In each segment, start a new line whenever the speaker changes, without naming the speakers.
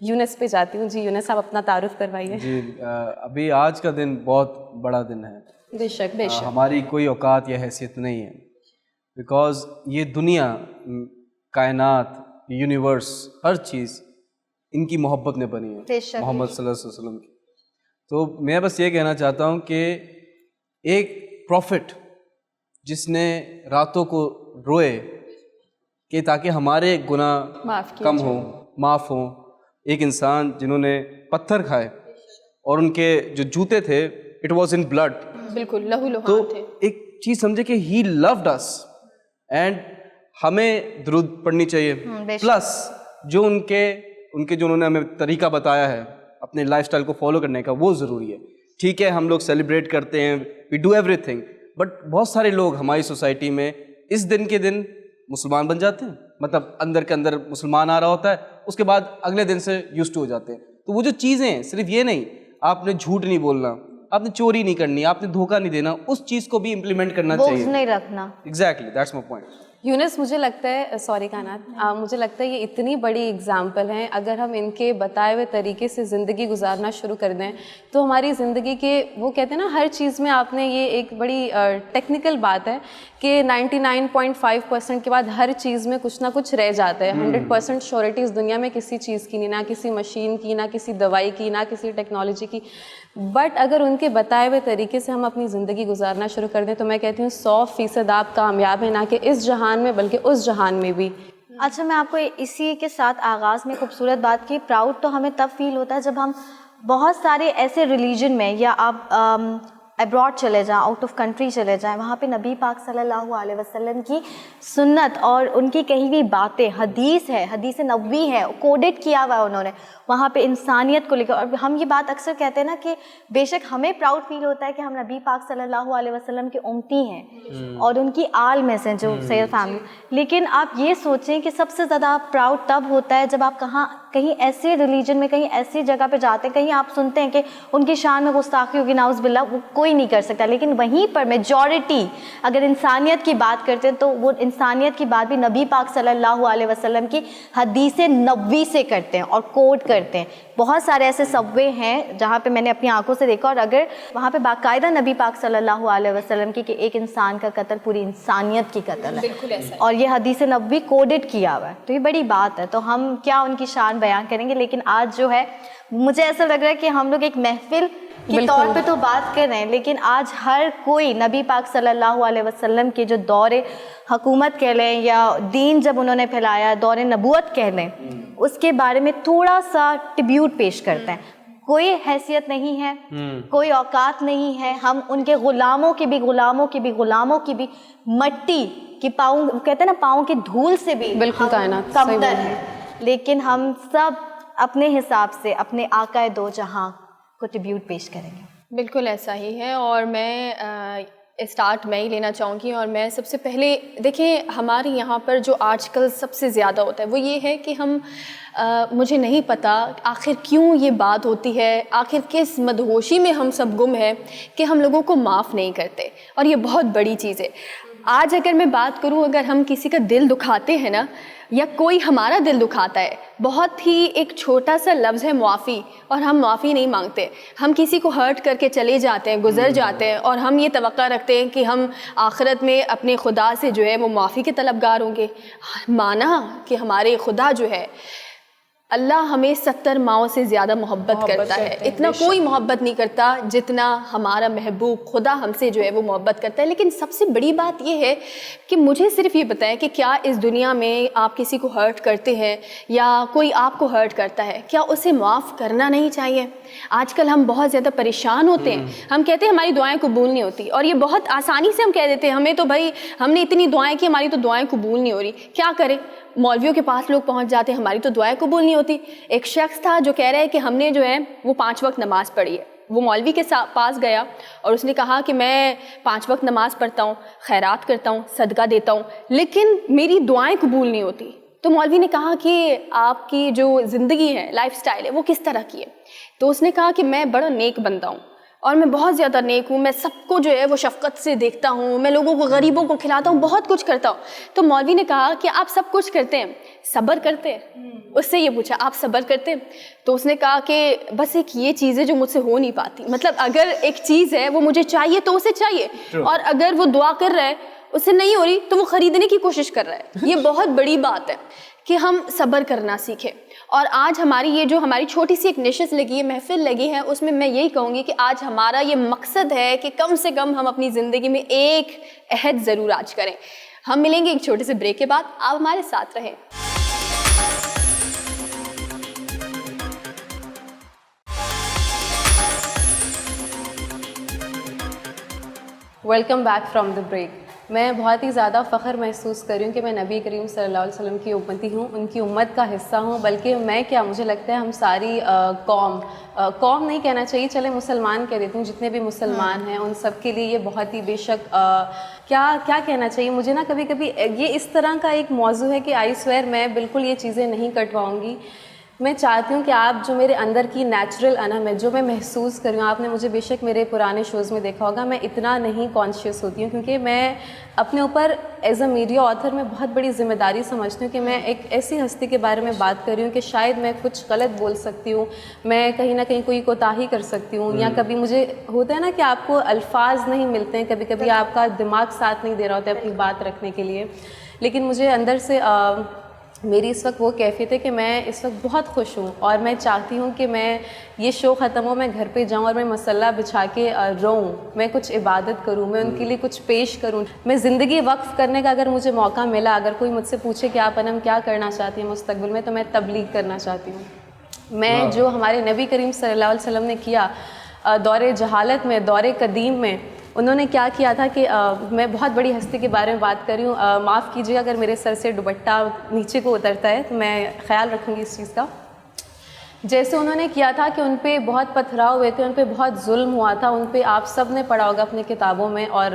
یونس پہ جاتی ہوں. جی یونس، آپ اپنا تعارف کروائیے.
جی ابھی آج کا دن بہت بڑا دن ہے.
بے شک بے شک.
ہماری کوئی اوقات یا حیثیت نہیں ہے، بیکاز یہ دنیا، کائنات، یونیورس، ہر چیز ان کی محبت میں بنی ہے، محمد صلی اللہ علیہ وسلم کی. تو میں بس یہ کہنا چاہتا ہوں کہ ایک پروفٹ جس نے راتوں کو روئے کہ تاکہ ہمارے گناہ کم ہوں، معاف ہوں، ایک انسان جنہوں نے پتھر کھائے اور ان کے جو جوتے تھے اٹ واز ان بلڈ،
بالکل لہو
تو
لہان تھے.
ایک چیز سمجھے کہ ہی لوڈ اس، اینڈ ہمیں درود پڑھنی چاہیے. پلس جو ان کے جو انہوں نے ہمیں طریقہ بتایا ہے اپنے لائف سٹائل کو فالو کرنے کا، وہ ضروری ہے. ٹھیک ہے ہم لوگ سیلیبریٹ کرتے ہیں، we do everything, but بہت سارے لوگ ہماری سوسائٹی میں اس دن کے دن مسلمان بن جاتے ہیں، مطلب اندر کے اندر مسلمان آ رہا ہوتا ہے، اس کے بعد اگلے دن سے یوز ٹو ہو جاتے ہیں. تو وہ جو چیزیں ہیں، صرف یہ نہیں آپ نے جھوٹ نہیں بولنا، آپ نے چوری نہیں کرنی، آپ نے دھوکہ نہیں دینا، اس چیز کو بھی امپلیمنٹ کرنا چاہیے.
نہیں رکھنا.
Exactly that's my point.
Younis مجھے لگتا ہے، سوری کائنات، مجھے لگتا ہے یہ اتنی بڑی اگزامپل ہیں، اگر ہم ان کے بتائے ہوئے طریقے سے زندگی گزارنا شروع کر دیں تو ہماری زندگی کے، وہ کہتے ہیں نا ہر چیز میں، آپ نے یہ ایک بڑی ٹیکنیکل بات ہے کہ 99.5% کے بعد ہر چیز میں کچھ نہ کچھ رہ جاتا ہے. 100% شیورٹی اس دنیا میں کسی چیز کی نہیں، نہ کسی مشین کی، نہ کسی دوائی کی، نہ کسی ٹیکنالوجی کی. بٹ اگر ان کے بتائے ہوئے طریقے سے ہم اپنی زندگی گزارنا شروع کر دیں تو میں کہتی ہوں 100% آپ کامیاب ہیں، نہ کہ اس جہان میں بلکہ اس جہان میں بھی.
اچھا میں آپ کو اسی کے ساتھ آغاز میں خوبصورت بات کی، پراؤڈ تو ہمیں تب فیل ہوتا ہے جب ہم بہت سارے ایسے ریلیجن میں، یا آپ ابراڈ چلے جائیں، آؤٹ آف کنٹری چلے جائیں، وہاں پہ نبی پاک صلی اللہ علیہ وسلم کی سنت اور ان کی کہی ہوئی باتیں، حدیث ہے، حدیث نبوی ہے، کوڈٹ کیا ہوا ہے انہوں نے وہاں پہ انسانیت کو لے کر. اور ہم یہ بات اکثر کہتے ہیں نا کہ بے شک ہمیں پراؤڈ فیل ہوتا ہے کہ ہم نبی پاک صلی اللہ علیہ وسلم کے امتی ہیں اور ان کی آل میں سے جو سید فیملی. لیکن آپ یہ سوچیں کہ سب سے زیادہ پراؤڈ تب ہوتا ہے جب آپ کہیں ایسے ریلیجن میں، کہیں ایسی جگہ پہ جاتے ہیں، کہیں آپ سنتے ہیں کہ ان کی شان میں گستاخی ہوگی، نعوذ باللہ، وہ کوئی نہیں کر سکتا. لیکن وہیں پر میجورٹی اگر انسانیت کی بات کرتے ہیں تو وہ انسانیت کی بات بھی نبی پاک صلی اللہ علیہ وسلم کی حدیث نبوی سے کرتے ہیں اور کوٹ کرتے ہیں. بہت سارے ایسے سبوے ہیں جہاں پہ میں نے اپنی آنکھوں سے دیکھا، اور اگر وہاں پہ باقاعدہ نبی پاک صلی اللہ علیہ وسلم کی کہ ایک انسان کا قتل پوری انسانیت کی قتل ہے،
بالکل ایسا
اور یہ حدیث نبوی کوڈٹ کیا ہوا ہے، تو یہ بڑی بات ہے. تو ہم کیا ان کی شان بیان کریں گے، لیکن آج جو ہے مجھے ایسا لگ رہا ہے کہ ہم لوگ ایک محفل کے طور پہ تو بات کر رہے ہیں، لیکن آج ہر کوئی نبی پاک صلی اللہ علیہ وسلم کے جو دور حکومت کہہ لیں یا دین جب انہوں نے پھیلایا، دور نبوت کہہ لیں، اس کے بارے میں تھوڑا سا ٹریبیوٹ پیش کرتے ہیں. کوئی حیثیت نہیں ہے، کوئی اوقات نہیں ہے، ہم ان کے غلاموں کی بھی مٹی کی پاؤں، کہتے ہیں نا پاؤں کی دھول سے بھی
بالکل کائنات
کمتر ہے. لیکن ہم سب اپنے حساب سے اپنے آقا دو جہاں کو ٹریبیوٹ پیش کریں گے.
بالکل ایسا ہی ہے. اور میں اسٹارٹ میں ہی لینا چاہوں گی، اور میں سب سے پہلے دیکھیں ہمارے یہاں پر جو آج کل سب سے زیادہ ہوتا ہے وہ یہ ہے کہ ہم مجھے نہیں پتہ آخر کیوں یہ بات ہوتی ہے، آخر کس مدہوشی میں ہم سب گم ہیں کہ ہم لوگوں کو معاف نہیں کرتے، اور یہ بہت بڑی چیز ہے. آج اگر میں بات کروں، اگر ہم کسی کا دل دکھاتے ہیں نا، یا کوئی ہمارا دل دکھاتا ہے، بہت ہی ایک چھوٹا سا لفظ ہے معافی، اور ہم معافی نہیں مانگتے. ہم کسی کو ہرٹ کر کے چلے جاتے ہیں، گزر جاتے ہیں، اور ہم یہ توقع رکھتے ہیں کہ ہم آخرت میں اپنے خدا سے جو ہے وہ معافی کے طلبگار ہوں گے. مانا کہ ہمارے خدا جو ہے، اللہ ہمیں 70 ماؤں سے زیادہ محبت کرتا ہے. اتنا کوئی محبت نہیں کرتا جتنا ہمارا محبوب خدا ہم سے جو ہے وہ محبت کرتا ہے. لیکن سب سے بڑی بات یہ ہے کہ مجھے صرف یہ بتائیں کہ کیا اس دنیا میں آپ کسی کو ہرٹ کرتے ہیں یا کوئی آپ کو ہرٹ کرتا ہے، کیا اسے معاف کرنا نہیں چاہیے؟ آج کل ہم بہت زیادہ پریشان ہوتے ہیں، ہم کہتے ہیں ہماری دعائیں قبول نہیں ہوتی، اور یہ بہت آسانی سے ہم کہہ دیتے ہیں ہمیں تو بھائی ہم نے اتنی دعائیں کی، ہماری تو دعائیں قبول نہیں ہو رہی. کیا کریں؟ مولویوں کے پاس لوگ پہنچ جاتے ہیں، ہماری تو دعائیں قبول نہیں ہوتی. ایک شخص تھا جو کہہ رہا ہے کہ ہم نے جو ہے وہ 5 وقت نماز پڑھی ہے. وہ مولوی کے پاس گیا اور اس نے کہا کہ میں 5 وقت نماز پڑھتا ہوں، خیرات کرتا ہوں، صدقہ دیتا ہوں، لیکن میری دعائیں قبول نہیں ہوتی. تو مولوی نے کہا کہ آپ کی جو زندگی ہے، لائف سٹائل ہے، وہ کس طرح کی ہے؟ تو اس نے کہا کہ میں بڑا نیک بندہ ہوں، اور میں بہت زیادہ نیک ہوں, میں سب کو جو ہے وہ شفقت سے دیکھتا ہوں, میں لوگوں کو, غریبوں کو کھلاتا ہوں, بہت کچھ کرتا ہوں. تو مولوی نے کہا کہ آپ سب کچھ کرتے ہیں, صبر کرتے ہیں؟ اس سے یہ پوچھا آپ صبر کرتے ہیں؟ تو اس نے کہا کہ بس ایک یہ چیز ہے جو مجھ سے ہو نہیں پاتی, مطلب اگر ایک چیز ہے وہ مجھے چاہیے تو اسے چاہیے, اور اگر وہ دعا کر رہا ہے اس سے نہیں ہو رہی تو وہ خریدنے کی کوشش کر رہا ہے. یہ بہت بڑی بات ہے کہ ہم صبر کرنا سیکھیں. اور آج ہماری یہ جو ہماری چھوٹی سی ایک نشست لگی ہے, محفل لگی ہے, اس میں یہی کہوں گی کہ آج ہمارا یہ مقصد ہے کہ کم سے کم ہم اپنی زندگی میں ایک عہد ضرور آج کریں. ہم ملیں گے ایک چھوٹے سے بریک کے بعد, آپ ہمارے ساتھ رہیں.
Welcome back from the break. میں بہت ہی زیادہ فخر محسوس کر رہی ہوں کہ میں نبی کریم صلی اللہ علیہ وسلم کی امتی ہوں, ان کی امت کا حصہ ہوں. بلکہ میں کیا, مجھے لگتا ہے ہم ساری قوم نہیں کہنا چاہیے, چلے مسلمان کہہ دیتی ہوں, جتنے بھی مسلمان ہیں ان سب کے لیے یہ بہت ہی بے شک کیا کہنا چاہیے. مجھے نا کبھی کبھی یہ اس طرح کا ایک موضوع ہے کہ آئی سویئر میں بالکل یہ چیزیں نہیں کٹواؤں گی. میں چاہتی ہوں کہ آپ جو میرے اندر کی نیچرل انا میں جو میں محسوس کر رہی ہوں, آپ نے مجھے بے شک میرے پرانے شوز میں دیکھا ہوگا, میں اتنا نہیں کانشیس ہوتی ہوں کیونکہ میں اپنے اوپر ایز اے میڈیا آتھر میں بہت بڑی ذمہ داری سمجھتی ہوں کہ میں ایک ایسی ہستی کے بارے میں بات کر رہی ہوں کہ شاید میں کچھ غلط بول سکتی ہوں, میں کہیں نہ کہیں کوئی کوتاہی کر سکتی ہوں, یا کبھی مجھے ہوتا ہے نا کہ آپ کو الفاظ نہیں ملتے ہیں, کبھی کبھی آپ کا دماغ ساتھ نہیں دے رہا ہوتا ہے اپنی بات رکھنے کے لیے. لیکن مجھے اندر سے میری اس وقت وہ کیفیت ہے کہ میں اس وقت بہت خوش ہوں, اور میں چاہتی ہوں کہ میں یہ شو ختم ہو, میں گھر پہ جاؤں اور میں مصلی بچھا کے روؤں, میں کچھ عبادت کروں, میں ان کے لیے کچھ پیش کروں. میں زندگی وقف کرنے کا اگر مجھے موقع ملا, اگر کوئی مجھ سے پوچھے کہ آپ انم کیا کرنا چاہتی ہیں مستقبل میں, تو میں تبلیغ کرنا چاہتی ہوں. میں جو ہمارے نبی کریم صلی اللہ علیہ وسلم نے کیا دور جہالت میں, دور قدیم میں, انہوں نے کیا کیا تھا کہ میں بہت بڑی ہستی کے بارے میں بات کر رہی ہوں, معاف کیجیے اگر میرے سر سے دوپٹہ نیچے کو اترتا ہے, تو میں خیال رکھوں گی اس چیز کا. جیسے انہوں نے کیا تھا کہ ان پہ بہت پتھراؤ ہوئے تھے, ان پہ بہت ظلم ہوا تھا, ان پہ آپ سب نے پڑھا ہوگا اپنے کتابوں میں. اور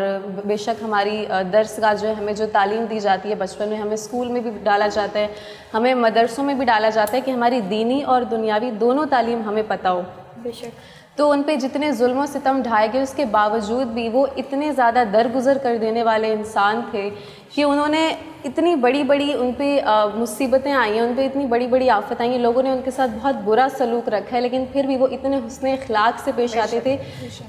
بے شک ہماری درس کا جو ہے, ہمیں جو تعلیم دی جاتی ہے بچپن میں, ہمیں اسکول میں بھی ڈالا جاتا ہے, ہمیں مدرسوں میں بھی ڈالا جاتا ہے کہ ہماری دینی اور دنیاوی دونوں تعلیم ہمیں پتہ ہو.
بے شک.
تو ان پہ جتنے ظلم و ستم ڈھائے گئے, اس کے باوجود بھی وہ اتنے زیادہ درگزر کر دینے والے انسان تھے کہ انہوں نے اتنی بڑی بڑی ان پہ مصیبتیں آئی ہیں, ان پہ اتنی بڑی بڑی آفت آئی ہیں, لوگوں نے ان کے ساتھ بہت برا سلوک رکھا ہے, لیکن پھر بھی وہ اتنے حسن اخلاق سے پیش آتے تھے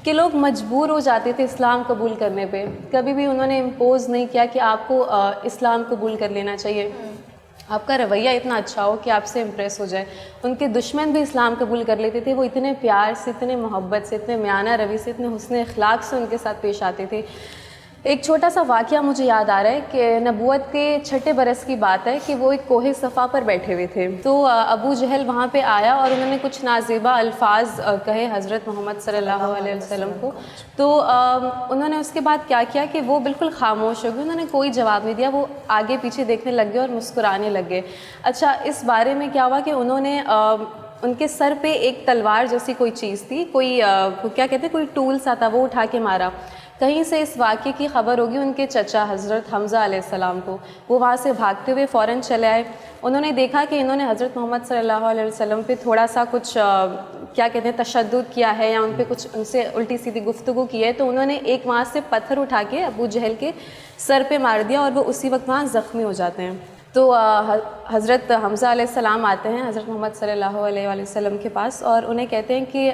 کہ لوگ مجبور ہو جاتے تھے اسلام قبول کرنے پہ. کبھی بھی انہوں نے امپوز نہیں کیا کہ آپ کو اسلام قبول کر لینا چاہیے, آپ کا رویہ اتنا اچھا ہو کہ آپ سے امپریس ہو جائے. ان کے دشمن بھی اسلام قبول کر لیتے تھے, وہ اتنے پیار سے, اتنے محبت سے, اتنے میانہ روی سے, اتنے حسن اخلاق سے ان کے ساتھ پیش آتے تھے. ایک چھوٹا سا واقعہ مجھے یاد آ رہا ہے کہ نبوت کے 6 برس کی بات ہے کہ وہ ایک کوہ صفا پر بیٹھے ہوئے تھے. تو ابو جہل وہاں پہ آیا اور انہوں نے کچھ نازیبا الفاظ کہے حضرت محمد صلی اللہ علیہ وسلم کو. تو انہوں نے اس کے بعد کیا کیا کہ وہ بالکل خاموش ہو گئے, انہوں نے کوئی جواب نہیں دیا, وہ آگے پیچھے دیکھنے لگ گئے اور مسکرانے لگ گئے. اچھا, اس بارے میں کیا ہوا کہ انہوں نے ان کے سر پہ ایک تلوار جیسی کوئی چیز تھی, کوئی کیا کہتے ہیں, کوئی ٹول سا تھا, وہ اٹھا کے مارا. کہیں سے اس واقعے کی خبر ہوگی ان کے چچا حضرت حمزہ علیہ السلام کو, وہ وہاں سے بھاگتے ہوئے فوراً چلے آئے. انہوں نے دیکھا کہ انہوں نے حضرت محمد صلی اللہ علیہ وسلم پہ تھوڑا سا کچھ کیا کہتے ہیں تشدد کیا ہے, یا ان پہ کچھ ان سے الٹی سیدھی گفتگو کی ہے. تو انہوں نے ایک وہاں سے پتھر اٹھا کے ابو جہل کے سر پہ مار دیا, اور وہ اسی وقت وہاں زخمی ہو جاتے ہیں. تو حضرت حمزہ علیہ السلام آتے ہیں حضرت محمد صلی اللہ علیہ وسلم کے پاس, اور انہیں کہتے ہیں کہ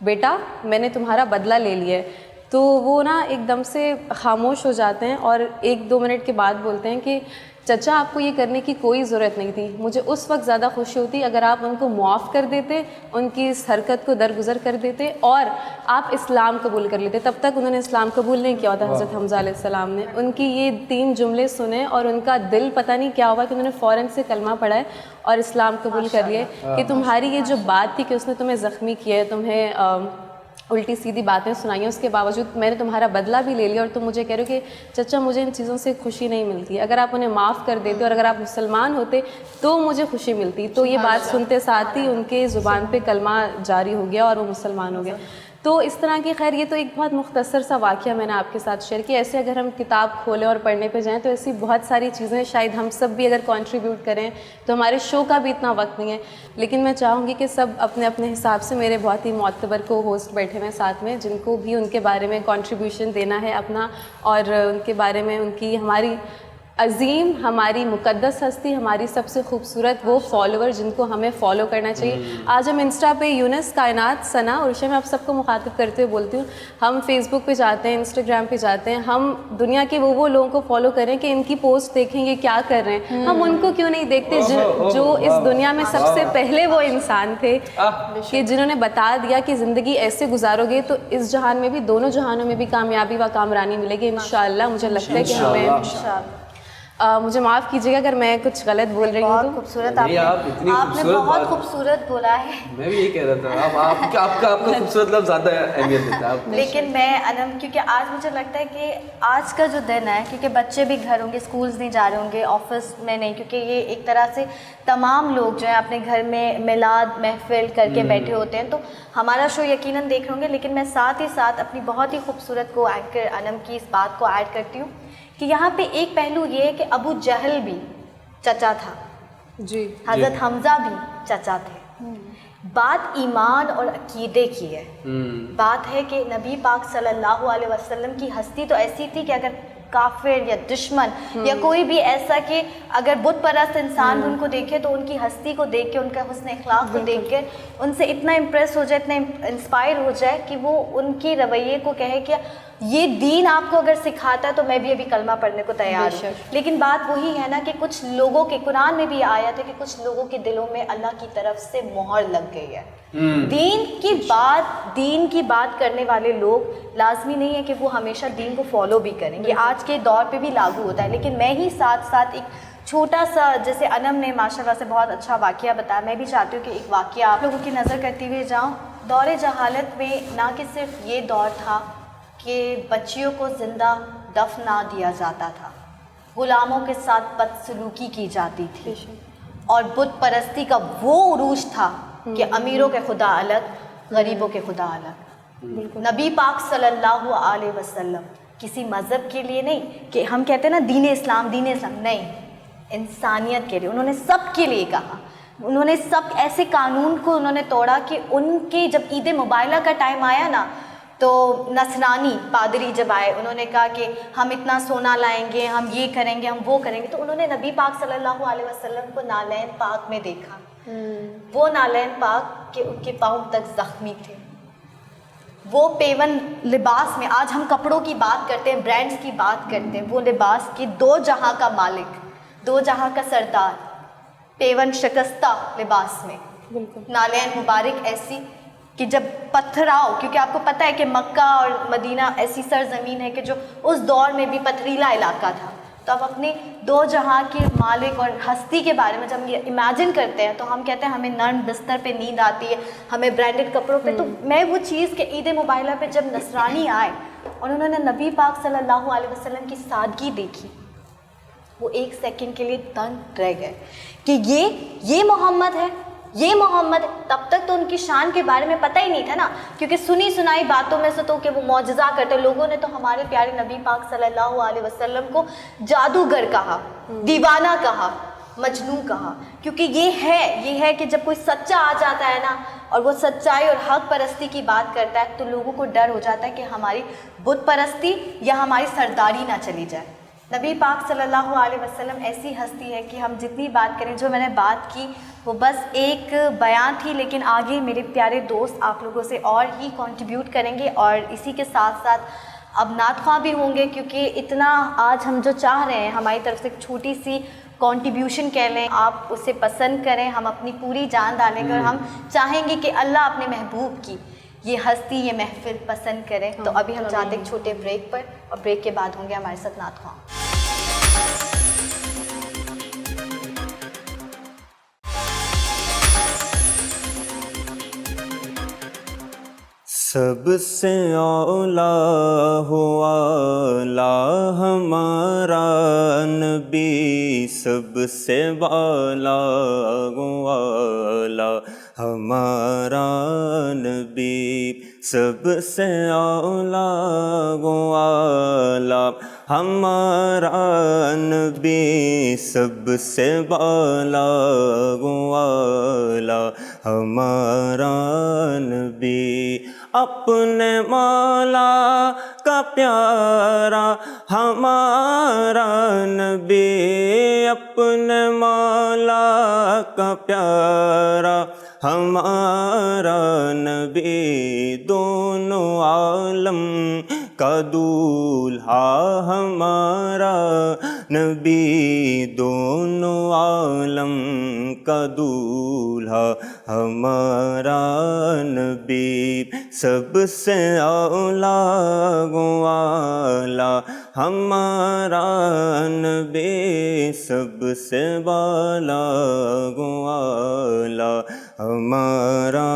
بیٹا میں نے تمہارا بدلہ لے لیا ہے. تو وہ نا ایک دم سے خاموش ہو جاتے ہیں, اور 1-2 منٹ کے بعد بولتے ہیں کہ چچا آپ کو یہ کرنے کی کوئی ضرورت نہیں تھی, مجھے اس وقت زیادہ خوشی ہوتی اگر آپ ان کو معاف کر دیتے, ان کی اس حرکت کو درگزر کر دیتے, اور آپ اسلام قبول کر لیتے. تب تک انہوں نے اسلام قبول نہیں کیا ہوتا حضرت حمزہ علیہ السلام نے. ان کی یہ 3 جملے سنے اور ان کا دل پتہ نہیں کیا ہوا کہ انہوں نے فوراً سے کلمہ پڑھا ہے اور اسلام قبول کر لیے. کہ تمہاری یہ جو بات تھی کہ اس نے تمہیں زخمی کیا ہے, تمہیں الٹی سیدھی باتیں سنائی ہیں, اس کے باوجود میں نے تمہارا بدلہ بھی لے لیا, اور تم مجھے کہہ رہے ہو کہ چچا مجھے ان چیزوں سے خوشی نہیں ملتی, اگر آپ انہیں معاف کر دیتے اور اگر آپ مسلمان ہوتے تو مجھے خوشی ملتی. تو یہ بات سنتے ساتھ ہی ان کے زبان پہ کلمہ جاری ہو گیا اور وہ مسلمان ہو گئے. تو اس طرح کی خیر یہ تو ایک بہت مختصر سا واقعہ میں نے آپ کے ساتھ شیئر کیا. ایسے اگر ہم کتاب کھولیں اور پڑھنے پہ جائیں تو ایسی بہت ساری چیزیں شاید ہم سب بھی اگر کنٹریبیوٹ کریں تو ہمارے شو کا بھی اتنا وقت نہیں ہے. لیکن میں چاہوں گی کہ سب اپنے اپنے حساب سے, میرے بہت ہی معتبر کو ہوسٹ بیٹھے ہوئے ساتھ میں, جن کو بھی ان کے بارے میں کنٹریبیوشن دینا ہے اپنا, اور ان کے بارے میں ان کی ہماری عظیم, ہماری مقدس ہستی, ہماری سب سے خوبصورت وہ فالوور جن کو ہمیں فالو کرنا چاہیے. آج ہم انسٹا پہ یونس, کائنات, ثنا, عرشا, میں آپ سب کو مخاطب کرتے ہوئے بولتی ہوں, ہم فیس بک پہ جاتے ہیں, انسٹاگرام پہ جاتے ہیں, ہم دنیا کے وہ لوگوں کو فالو کریں کہ ان کی پوسٹ دیکھیں گے کیا کر رہے ہیں. ہم ان کو کیوں نہیں دیکھتے جو اس دنیا میں سب سے پہلے وہ انسان تھے کہ جنہوں نے بتا دیا کہ زندگی ایسے گزارو گے تو اس جہان میں بھی, دونوں جہانوں میں بھی کامیابی و کامرانی ملے گی انشاءاللہ. مجھے لگتا ہے کہ ہمیں, مجھے معاف کیجیے گا اگر میں کچھ غلط بول رہی ہوں.
بہت خوبصورت آپ نے بہت خوبصورت بولا ہے.
میں بھی یہ کہہ رہا تھا, آپ کا خوبصورت لفظ زیادہ اہمیت دیتا ہے.
لیکن میں انم, کیونکہ آج مجھے لگتا ہے کہ آج کا جو دن ہے, کیونکہ بچے بھی گھر ہوں گے, اسکولز نہیں جا رہے ہوں گے, آفس میں نہیں, کیونکہ یہ ایک طرح سے تمام لوگ جو ہیں اپنے گھر میں میلاد محفل کر کے بیٹھے ہوتے ہیں, تو ہمارا شو یقیناً دیکھ رہے ہوں گے. لیکن میں ساتھ ہی ساتھ اپنی بہت ہی خوبصورت کو اینکر انم کی اس بات کو ایڈ کرتی ہوں کہ یہاں پہ ایک پہلو یہ ہے کہ ابو جہل بھی چچا تھا,
جی,
حضرت حمزہ بھی چچا تھے. بات ایمان اور عقیدے کی ہے. بات ہے کہ نبی پاک صلی اللہ علیہ وسلم کی ہستی تو ایسی تھی کہ اگر کافر یا دشمن یا کوئی بھی ایسا کہ اگر بت پرست انسان ان کو دیکھے تو ان کی ہستی کو دیکھ کے, ان کا حسن اخلاق کو دیکھ کے ان سے اتنا امپریس ہو جائے, اتنا انسپائر ہو جائے کہ وہ ان کے رویے کو کہے کہ یہ دین آپ کو اگر سکھاتا ہے تو میں بھی ابھی کلمہ پڑھنے کو تیار ہوں. لیکن بات وہی ہے نا کہ کچھ لوگوں کے, قرآن میں بھی آیا تھا کہ کچھ لوگوں کے دلوں میں اللہ کی طرف سے مہر لگ گئی ہے. دین کی بات کرنے والے لوگ لازمی نہیں ہے کہ وہ ہمیشہ دین کو فالو بھی کریں گے. آج کے دور پہ بھی لاگو ہوتا ہے. لیکن میں ہی ساتھ ساتھ ایک چھوٹا سا, جیسے انم نے ماشاء اللہ سے بہت اچھا واقعہ بتایا, میں بھی چاہتی ہوں کہ ایک واقعہ آپ لوگوں کی نظر کرتے ہوئے جاؤں. دور جہالت میں نہ کہ صرف یہ دور تھا کہ بچیوں کو زندہ دفن نہ دیا جاتا تھا, غلاموں کے ساتھ بدسلوکی کی جاتی تھی, اور بت پرستی کا وہ عروج تھا کہ امیروں کے خدا الگ, غریبوں کے خدا الگ. نبی پاک صلی اللہ علیہ وسلم کسی مذہب کے لیے نہیں کہ ہم کہتے ہیں نا دین اسلام, نہیں, انسانیت کے لیے انہوں نے سب کے لیے کہا. انہوں نے سب ایسے قانون کو انہوں نے توڑا کہ ان کے جب عید مبارکہ کا ٹائم آیا نا تو نصرانی پادری جب آئے, انہوں نے کہا کہ ہم اتنا سونا لائیں گے, ہم یہ کریں گے, ہم وہ کریں گے. تو انہوں نے نبی پاک صلی اللہ علیہ وسلم کو نالین پاک میں دیکھا. وہ نالین پاک کہ ان کے پاؤں تک زخمی تھے, وہ پیون لباس میں. آج ہم کپڑوں کی بات کرتے ہیں, برانڈز کی بات کرتے ہیں, وہ لباس کی دو جہاں کا مالک, دو جہاں کا سردار, پیون شکستہ لباس میں, نالین مبارک ایسی کہ جب پتھراؤ, کیونکہ آپ کو پتہ ہے کہ مکہ اور مدینہ ایسی سرزمین ہے کہ جو اس دور میں بھی پتھریلا علاقہ تھا. تو اب اپنے دو جہاں کے مالک اور ہستی کے بارے میں جب ہم یہ امیجن کرتے ہیں تو ہم کہتے ہیں ہمیں نرم بستر پہ نیند آتی ہے, ہمیں برانڈڈ کپڑوں پہ. تو میں وہ چیز کہ عید مبارکہ پہ جب نصرانی آئے اور انہوں نے نبی پاک صلی اللہ علیہ وسلم کی سادگی دیکھی, وہ ایک سیکنڈ کے لیے دنگ رہ گئے کہ یہ محمد ہے, یہ محمد. تب تک تو ان کی شان کے بارے میں پتہ ہی نہیں تھا نا, کیونکہ سنی سنائی باتوں میں سے تو کہ وہ معجزہ کرتے. لوگوں نے تو ہمارے پیارے نبی پاک صلی اللہ علیہ وسلم کو جادوگر کہا, دیوانہ کہا, مجنون کہا, کیونکہ یہ ہے کہ جب کوئی سچا آ جاتا ہے نا اور وہ سچائی اور حق پرستی کی بات کرتا ہے تو لوگوں کو ڈر ہو جاتا ہے کہ ہماری بت پرستی یا ہماری سرداری نہ چلی جائے. نبی پاک صلی اللہ علیہ وسلم ایسی ہستی ہے کہ ہم جتنی بات کریں, جو میں نے بات کی وہ بس ایک بیان تھی, لیکن آگے میرے پیارے دوست آپ لوگوں سے اور ہی کنٹریبیوٹ کریں گے, اور اسی کے ساتھ ساتھ اب نعت خواں بھی ہوں گے, کیونکہ اتنا آج ہم جو چاہ رہے ہیں ہماری طرف سے ایک چھوٹی سی کنٹریبیوشن کہہ لیں, آپ اسے پسند کریں, ہم اپنی پوری جان ڈالیں گے, اور ہم چاہیں گے کہ اللہ اپنے محبوب کی یہ ہستی, یہ محفل پسند کریں. تو ابھی ہم جاتے ایک چھوٹے بریک پر, اور بریک کے بعد ہوں گے ہمارے ساتھ نعت خواں.
سب سے اولا ہوا لا ہمارا نبی, سب سے بالا ہوا لا ہمارا نبی. سب سے اولا گو اعلیٰ ہمارا نبی، سب سے بالا گو اعلیٰ ہمارا نبی، اپنے مولا کا پیارا ہمارا نبی، اپنے مولا کا پیارا ہمارا نبی، دونوں عالم کا دولہا ہمارا نبی، دونوں عالم کا دولہا ہمارا نبی، سب سے اولا گو اعلیٰ ہمارا نبی، سب سے بالا گو اعلیٰ ہمارا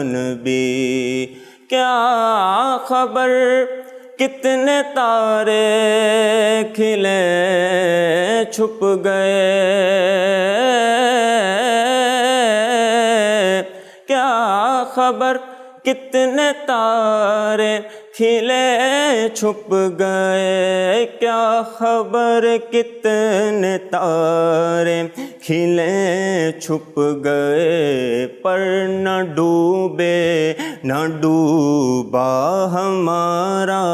نبی۔ کیا خبر کتنے تارے کھلے چھپ گئے، کیا خبر کتنے تارے کھلے چھپ گئے، کیا خبر کتنے تارے کھلے چھپ گئے، پر نہ ڈوبے نہ ڈوبا ہمارا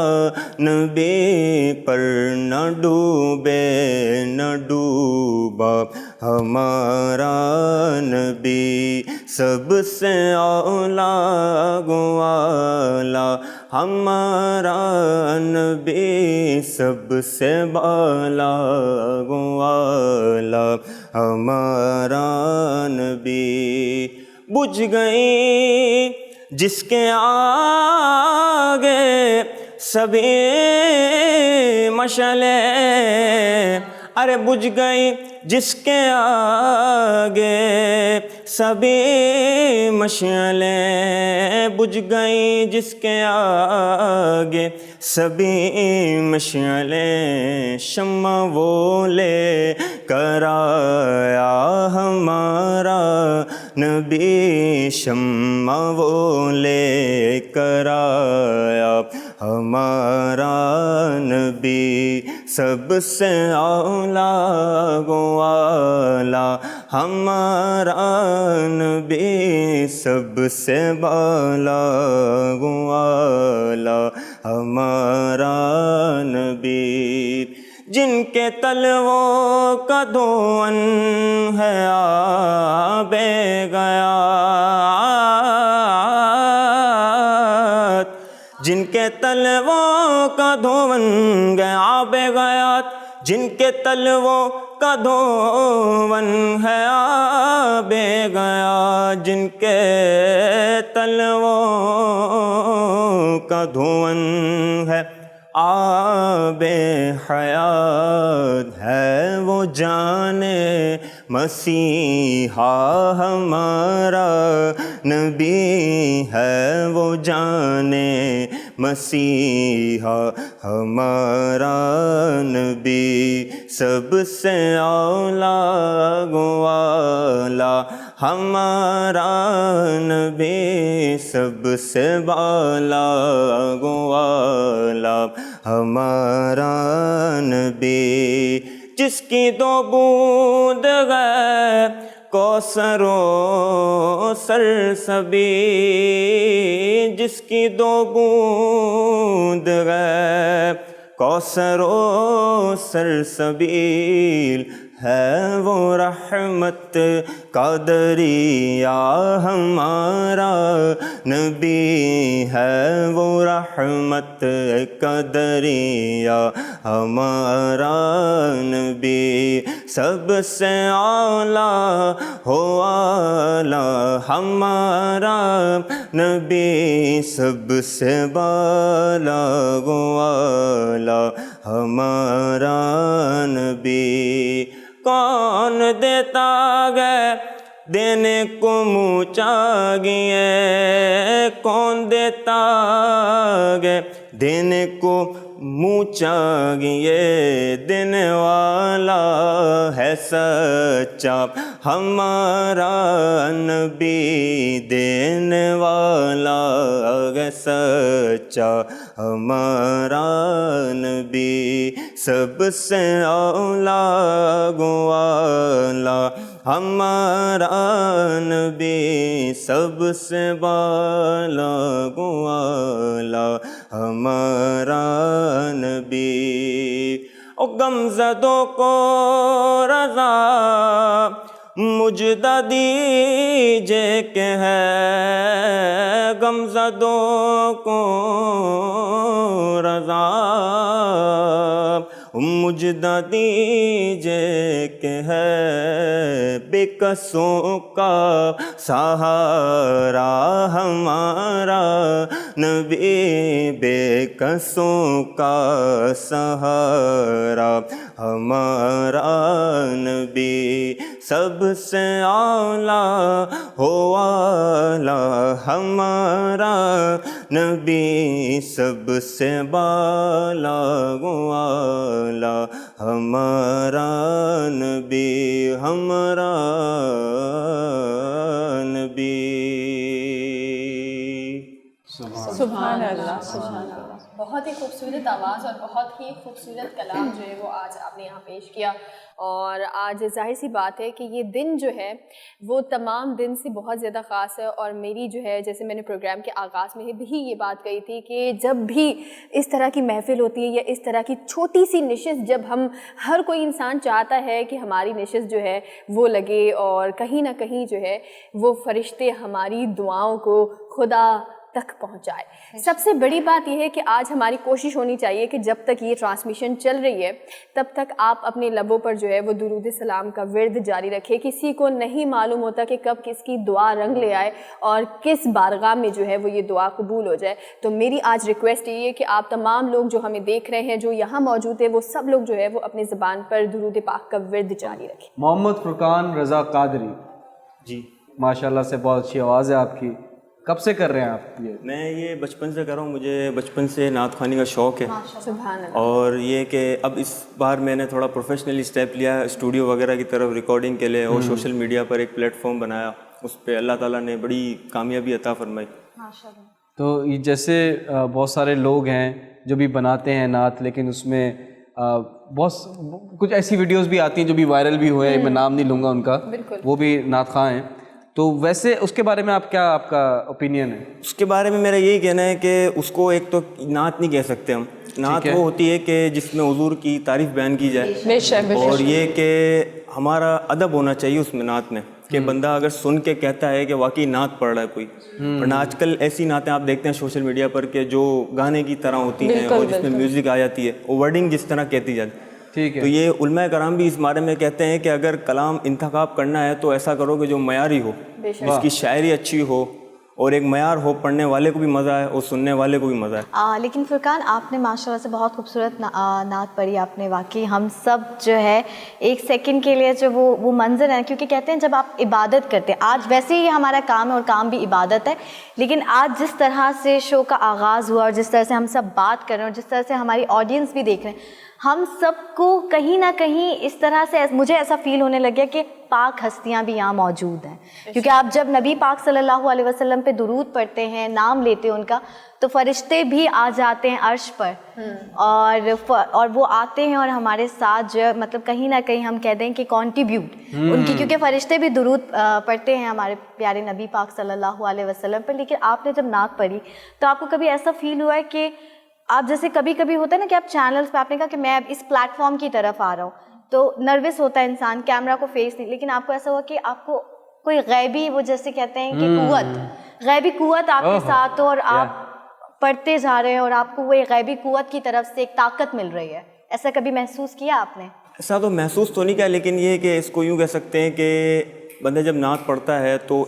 نبی، پر نہ ڈوبے نہ ڈوبا ہمارا نبی، سب سے اولا گو اعلیٰ ہمارا نبی، سب سے بالا گو اعلیٰ ہمارا نبی۔ بجھ گئی جس کے آگے سبھی مشعلیں، ارے بجھ گئی جس کے آگے سبھی مشعلیں، بجھ گئی جس کے آگے سبھی مشعلیں، شمع وہ لے کر آیا ہمارا نبی، شمع وہ لے کر آیا ہمارا نبی، سب سے اولا گو اعلیٰ ہمارا نبی، سب سے بالا گو اعلیٰ ہمارا نبی، جن کے تلووں کا دھون ہے آب غیاث، جن کے تلووں کا دھون ہے آب غیاث، جن کے تلووں کا دھون ہے آب غیاث، جن کے تلووں کا دھون ہے آب حیات، ہے وہ جانے مسیحا ہمارا نبی، ہے وہ جانے مسیحا ہمارا نبی، سب سے اولا گو اعلیٰ ہمارا نبی، سب سے بالا گو اعلیٰ ہمارا نبی، جس کی دو بوند ہے کوثر و سرسبی، جس کی دو بوند ہے کوثر و سرسبیل، ہے وہ رحمت کا دریا ہمارا نبی، ہے وہ رحمت کا دریا ہمارا نبی، سب سے اعلیٰ ہو اعلیٰ ہمارا نبی، سب سے بالا گو اعلیٰ ہمارا نبی، کون دیتا گئے دینے کو منہ چاگیے، کون دیتا گئے دینے کو منہ چاہیے دینے والا ہے سچا ہمارا نبی دینے والا ہے سچا ہمارا نبی سب سے اولا گوالا ہمارا نبی سب سے بالا گوالا ہمارا نبی او غمزدوں کو رضا مجدہ دیجے کہ ہے غمزدوں کو رضا مجدہ دیجے کہ ہے بے کسوں کا سہارا ہمارا نبی بے کسوں کا سہارا ہمارا نبی سب سے اعلیٰ ہو والا ہمارا نبی سب سے بالا والا ہمارا نبی ہمارا نبی
سبحان اللہ سبحان اللہ.
بہت ہی خوبصورت آواز اور بہت ہی خوبصورت کلام جو ہے وہ آج آپ نے یہاں پیش کیا. اور آج ظاہر سی بات ہے کہ یہ دن جو ہے وہ تمام دن سے بہت زیادہ خاص ہے. اور میری جو ہے جیسے میں نے پروگرام کے آغاز میں بھی یہ بات کہی تھی کہ جب بھی اس طرح کی محفل ہوتی ہے یا اس طرح کی چھوٹی سی نشست جب ہم ہر کوئی انسان چاہتا ہے کہ ہماری نشست جو ہے وہ لگے اور کہیں نہ کہیں جو ہے وہ فرشتے ہماری دعاؤں کو خدا تک پہنچائے. سب سے بڑی بات یہ ہے کہ آج ہماری کوشش ہونی چاہیے کہ جب تک یہ ٹرانسمیشن چل رہی ہے تب تک آپ اپنے لبوں پر جو ہے وہ درود سلام کا ورد جاری رکھیں. کسی کو نہیں معلوم ہوتا کہ کب کس کی دعا رنگ لے آئے اور کس بارگاہ میں جو ہے وہ یہ دعا قبول ہو جائے. تو میری آج ریکویسٹ یہ ہے کہ آپ تمام لوگ جو ہمیں دیکھ رہے ہیں جو یہاں موجود ہیں وہ سب لوگ جو ہے وہ اپنی زبان پر درود پاک کا ورد جاری رکھیں.
محمد فرقان رضا قادری
جی
ماشاءاللہ سے بہت اچھی آواز ہے آپ کی. کب سے کر رہے ہیں آپ یہ؟
میں یہ بچپن سے کر رہا ہوں. مجھے بچپن سے نعت خوانی کا شوق ہے.
سبحان اللہ.
اور یہ کہ اب اس بار میں نے تھوڑا پروفیشنلی اسٹیپ لیا اسٹوڈیو وغیرہ کی طرف ریکارڈنگ کے لیے اور سوشل میڈیا پر ایک پلیٹ فارم بنایا. اس پہ اللہ تعالیٰ نے بڑی کامیابی عطا فرمائی.
تو یہ جیسے بہت سارے لوگ ہیں جو بھی بناتے ہیں نعت لیکن اس میں بہت کچھ ایسی ویڈیوز بھی آتی ہیں جو بھی وائرل بھی ہوئے ہیں. میں نام نہیں لوں گا ان کا, وہ بھی نعت خواں ہیں. تو ویسے اس کے بارے میں آپ کا اوپینین ہے؟
اس کے بارے میں میرا یہی کہنا ہے کہ اس کو ایک تو نعت نہیں کہہ سکتے ہم. نعت وہ ہوتی ہے کہ جس میں حضور کی تعریف بیان کی جائے اور یہ کہ ہمارا ادب ہونا چاہیے اس میں نعت میں کہ بندہ اگر سن کے کہتا ہے کہ واقعی نعت پڑھ رہا ہے کوئی. ورنہ آج کل ایسی نعتیں آپ دیکھتے ہیں سوشل میڈیا پر کہ جو گانے کی طرح ہوتی ہیں اور جس میں میوزک آ جاتی ہے وہ ورڈنگ جس طرح کہتی جاتی.
ٹھیک ہے.
تو یہ علماء کرام بھی اس بارے میں کہتے ہیں کہ اگر کلام انتخاب کرنا ہے تو ایسا کرو کہ جو معیاری ہو, جس کی شاعری اچھی ہو اور ایک معیار ہو, پڑھنے والے کو بھی مزہ آئے اور سننے والے کو بھی مزہ آئے.
لیکن فرقان آپ نے ماشاءاللہ سے بہت خوبصورت نعت پڑھی آپ نے. واقعی ہم سب جو ہے ایک سیکنڈ کے لیے جو وہ منظر ہے, کیونکہ کہتے ہیں جب آپ عبادت کرتے ہیں, آج ویسے ہی ہمارا کام ہے اور کام بھی عبادت ہے, لیکن آج جس طرح سے شو کا آغاز ہوا اور جس طرح سے ہم سب بات کر رہے ہیں اور جس طرح سے ہماری آڈینس بھی دیکھ رہے ہیں, ہم سب کو کہیں نہ کہیں اس طرح سے مجھے ایسا فیل ہونے لگ گیا کہ پاک ہستیاں بھی یہاں موجود ہیں. کیونکہ آپ جب نبی پاک صلی اللہ علیہ وسلم پہ درود پڑھتے ہیں, نام لیتے ہیں ان کا, تو فرشتے بھی آ جاتے ہیں عرش پر اور وہ آتے ہیں اور ہمارے ساتھ جو مطلب کہیں نہ کہیں ہم کہہ دیں کہ کنٹریبیوٹ ان کی, کیونکہ فرشتے بھی درود پڑھتے ہیں ہمارے پیارے نبی پاک صلی اللہ علیہ وسلم پر. لیکن آپ نے جب نعت پڑھی تو آپ کو کبھی ایسا فیل ہوا ہے کہ آپ جیسے کبھی کبھی ہوتا ہے نا کہ آپ چینلز پہ آپ نے کہا کہ میں اب اس پلیٹ فارم کی طرف آ رہا ہوں, تو نروس ہوتا ہے انسان, کیمرہ کو فیس نہیں, لیکن آپ کو ایسا ہوا کہ آپ کو کوئی غیبی, وہ جیسے کہتے ہیں کہ قوت, غیبی قوت آپ کے ساتھ ہو اور آپ پڑھتے جا رہے ہیں اور آپ کو وہ ایک غیبی قوت کی طرف سے ایک طاقت مل رہی ہے. ایسا کبھی محسوس کیا آپ نے؟
ایسا تو محسوس تو نہیں کیا, لیکن یہ کہ اس کو یوں کہہ سکتے ہیں کہ بندہ جب نعت پڑھتا ہے تو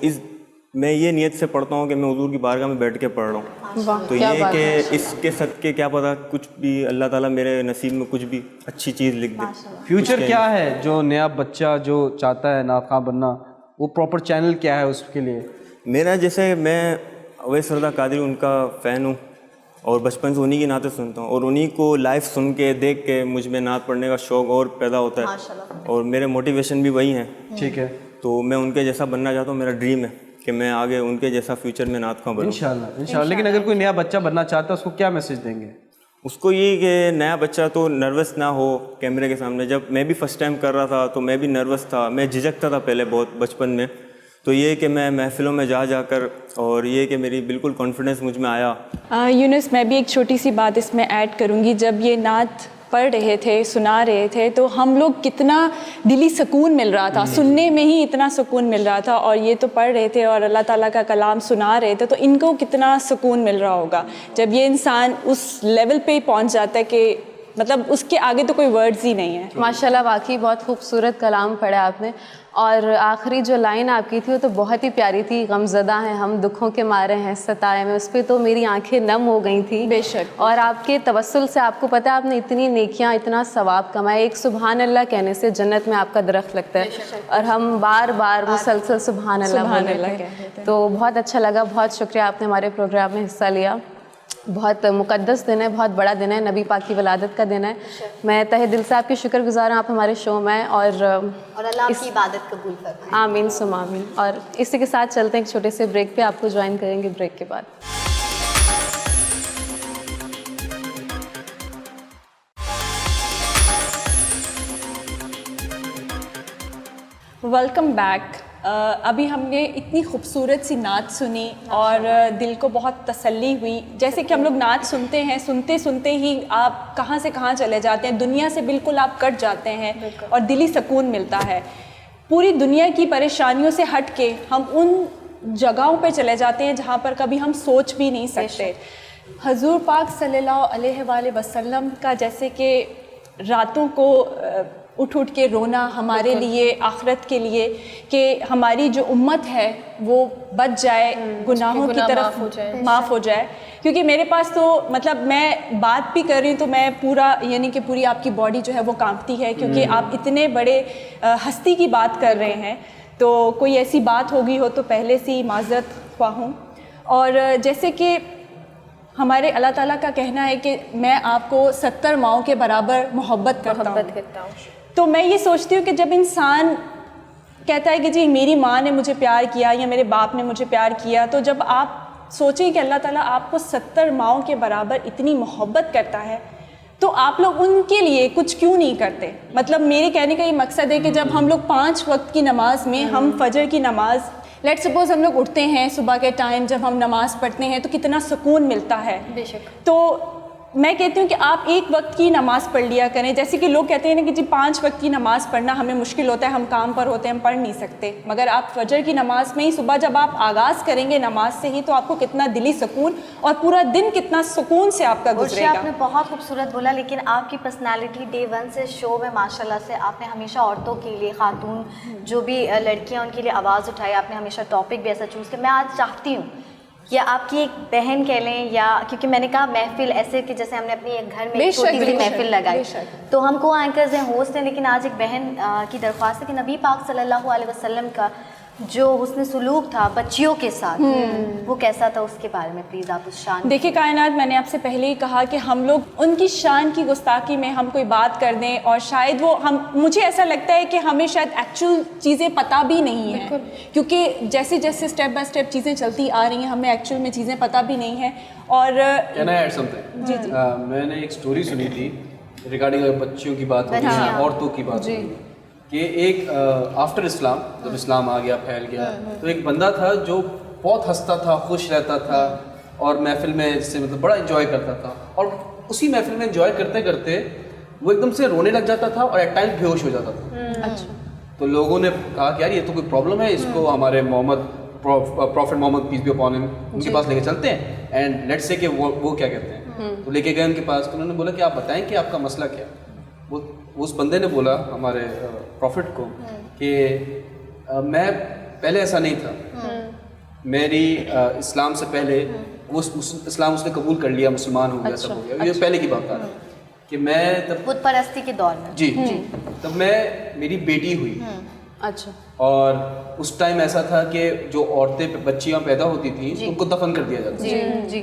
میں یہ نیت سے پڑھتا ہوں کہ میں حضور کی بارگاہ میں بیٹھ کے پڑھ رہا ہوں. تو یہ کہ اس کے صدقے کیا پتہ کچھ بھی اللہ تعالیٰ میرے نصیب میں کچھ بھی اچھی چیز لکھ دے.
فیوچر کیا ہے جو نیا بچہ جو چاہتا ہے نعت خواں بننا, وہ پراپر چینل کیا ہے اس کے لیے؟
میرا جیسے میں اویس رضا قادری ان کا فین ہوں اور بچپن سے انہی کی نعتیں سنتا ہوں اور انہی کو لائیو سن کے دیکھ کے مجھ میں نعت پڑھنے کا شوق اور پیدا ہوتا ہے اور میرے موٹیویشن بھی وہی ہیں.
ٹھیک ہے.
تو میں ان کے جیسا بننا چاہتا ہوں. میرا ڈریم ہے کہ میں آگے ان کے جیسا فیوچر میں نعت خواں بنوں.
انشاءاللہ. لیکن اگر کوئی نیا بچہ بننا چاہتا ہے اس کو کیا میسج دیں گے؟
اس کو یہ کہ نیا بچہ تو نروس نہ ہو کیمرے کے سامنے. جب میں بھی فرسٹ ٹائم کر رہا تھا تو میں بھی نروس تھا, میں جھجکتا تھا پہلے بہت بچپن میں. تو یہ کہ میں محفلوں میں جا کر اور یہ کہ میری بالکل کانفیڈنس مجھ میں آیا.
یونس, میں بھی ایک چھوٹی سی بات اس میں ایڈ کروں گی. جب یہ نعت پڑھ رہے تھے, سنا رہے تھے, تو ہم لوگ کتنا دلی سکون مل رہا تھا, سننے میں ہی اتنا سکون مل رہا تھا. اور یہ تو پڑھ رہے تھے اور اللہ تعالیٰ کا کلام سنا رہے تھے, تو ان کو کتنا سکون مل رہا ہوگا جب یہ انسان اس لیول پہ پہنچ جاتا ہے کہ مطلب اس کے آگے تو کوئی ورڈز ہی نہیں ہے.
ماشاءاللہ, واقعی بہت خوبصورت کلام پڑھا آپ نے. اور آخری جو لائن آپ کی تھی وہ تو بہت ہی پیاری تھی, غم زدہ ہیں ہم دکھوں کے مارے ہیں ستائے میں. اس پہ تو میری آنکھیں نم ہو گئی تھیں.
بے شک.
اور آپ کے توسل سے آپ کو پتہ ہے آپ نے اتنی نیکیاں, اتنا ثواب کمائے. ایک سبحان اللہ کہنے سے جنت میں آپ کا درخت لگتا ہے, اور ہم بار بار مسلسل سبحان اللہ بول رہے تھے. تو بہت اچھا لگا. بہت شکریہ, آپ نے ہمارے پروگرام میں حصہ لیا. بہت مقدس دن ہے, بہت بڑا دن ہے, نبی پاک کی ولادت کا دن ہے. میں تہہ دل سے آپ کی شکر گزار ہوں, آپ ہمارے شو میں. اور
اللہ آپ کی عبادت قبول فرمائے.
آمین ثم آمین. اور اسی کے ساتھ چلتے ہیں ایک چھوٹے سے بریک پہ, آپ کو جوائن کریں گے بریک کے بعد.
Welcome back. ابھی ہم نے اتنی خوبصورت سی نعت سنی اور دل کو بہت تسلی ہوئی. جیسے کہ ہم لوگ نعت سنتے ہیں, سنتے سنتے ہی آپ کہاں سے کہاں چلے جاتے ہیں, دنیا سے بالکل آپ کٹ جاتے ہیں اور دلی سکون ملتا ہے. پوری دنیا کی پریشانیوں سے ہٹ کے ہم ان جگہوں پہ چلے جاتے ہیں جہاں پر کبھی ہم سوچ بھی نہیں سکتے. حضور پاک صلی اللہ علیہ وآلہ وسلم کا جیسے کہ راتوں کو اٹھ کے رونا ہمارے لیے, آخرت کے لیے, کہ ہماری جو امت ہے وہ بچ جائے, گناہوں کی طرف معاف ہو جائے. کیونکہ میرے پاس تو مطلب میں بات بھی کر رہی ہوں تو میں پورا یعنی کہ پوری آپ کی باڈی جو ہے وہ کانپتی ہے, کیونکہ آپ اتنے بڑے ہستی کی بات کر رہے ہیں. تو کوئی ایسی بات ہوگی ہو تو پہلے سے ہی معذرت خواہ ہوں. اور جیسے کہ ہمارے اللہ تعالیٰ کا کہنا ہے کہ میں آپ کو 70 ماؤں کے برابر محبت کرتا ہوں. تو میں یہ سوچتی ہوں کہ جب انسان کہتا ہے کہ جی میری ماں نے مجھے پیار کیا یا میرے باپ نے مجھے پیار کیا, تو جب آپ سوچیں کہ اللہ تعالیٰ آپ کو 70 ماؤں کے برابر اتنی محبت کرتا ہے, تو آپ لوگ ان کے لیے کچھ کیوں نہیں کرتے. مطلب میرے کہنے کا یہ مقصد ہے کہ جب ہم لوگ 5 وقت کی نماز میں ہم فجر کی نماز لیٹ سپوز ہم لوگ اٹھتے ہیں صبح کے ٹائم, جب ہم نماز پڑھتے ہیں تو کتنا سکون ملتا ہے.
بے شک.
تو میں کہتی ہوں کہ آپ ایک وقت کی نماز پڑھ لیا کریں. جیسے کہ لوگ کہتے ہیں نا کہ جی 5 وقت کی نماز پڑھنا ہمیں مشکل ہوتا ہے, ہم کام پر ہوتے ہیں, ہم پڑھ نہیں سکتے. مگر آپ فجر کی نماز میں ہی صبح جب آپ آغاز کریں گے نماز سے ہی, تو آپ کو کتنا دلی سکون اور پورا دن کتنا سکون سے آپ کا گزرے گا.
آپ نے بہت خوبصورت بولا, لیکن آپ کی پرسنالٹی ڈے 1 سے شو میں ماشاءاللہ سے آپ نے ہمیشہ عورتوں کے لیے, خاتون جو بھی لڑکیاں ان کے لیے آواز اٹھائی, آپ نے ہمیشہ ٹاپک بھی ایسا چوز کیا. میں آج چاہتی ہوں یا آپ کی ایک بہن کہہ لیں, یا کیونکہ میں نے کہا محفل ایسے کہ جیسے ہم نے اپنی ایک گھر میں ایک چھوٹی سی محفل لگائی, تو ہم کو اینکرز ہیں, ہوسٹ ہیں, لیکن آج ایک بہن کی درخواست ہے کہ نبی پاک صلی اللہ علیہ وسلم کا جو حسن سلوک تھا بچیوں کے ساتھ وہ کیسا تھا, اس کے بارے میں پلیز آپ اس شان.
دیکھیے کائنات, میں نے آپ سے پہلے ہی کہا کہ ہم لوگ ان کی شان کی گستاخی میں ہم کوئی بات کر دیں اور شاید وہ مجھے ایسا لگتا ہے کہ ہمیں شاید ایکچوئل چیزیں پتہ بھی نہیں ہیں, کیونکہ جیسے جیسے اسٹیپ بائی اسٹیپ چیزیں چلتی آ رہی ہیں ہمیں ایکچوئل میں چیزیں پتہ بھی نہیں ہیں. اور
جی میں نے ایک اسٹوری سنی تھی ریگارڈنگ بچیوں کی بات ہوتی ہے, عورتوں کی بات ہوتی ہے, کہ ایک آفٹر اسلام جب اسلام آ گیا, پھیل گیا, تو ایک بندہ تھا جو بہت ہنستا تھا, خوش رہتا تھا اور محفل میں سے مطلب بڑا انجوائے کرتا تھا. اور اسی محفل میں انجوائے کرتے کرتے وہ ایک دم سے رونے لگ جاتا تھا اور ایٹ ٹائم بے ہوش ہو جاتا تھا. تو لوگوں نے کہا کہ یار یہ تو کوئی پرابلم ہے, اس کو ہمارے prophet Muhammad peace be upon him ان کے پاس لے کے چلتے ہیں اینڈ لیٹس سے کہ وہ کیا کہتے ہیں. تو لے کے گئے ان کے پاس, تو انہوں نے بولا کہ آپ بتائیں کہ آپ کا مسئلہ کیا. وہ اس بندے نے بولا ہمارے پروفٹ کو کہ میں پہلے ایسا نہیں تھا, میری اسلام سے پہلے وہ اسلام اس نے قبول کر لیا, مسلمان ہو گیا, سب ہو گیا, یہ پہلے کی بات ہے کہ میں تب
بت پرستی کے دور میں
جی تب میں میری بیٹی ہوئی.
اچھا.
اور اس ٹائم ایسا تھا کہ جو عورتیں بچیاں پیدا ہوتی تھیں ان کو دفن کر دیا جاتا
تھا. جی.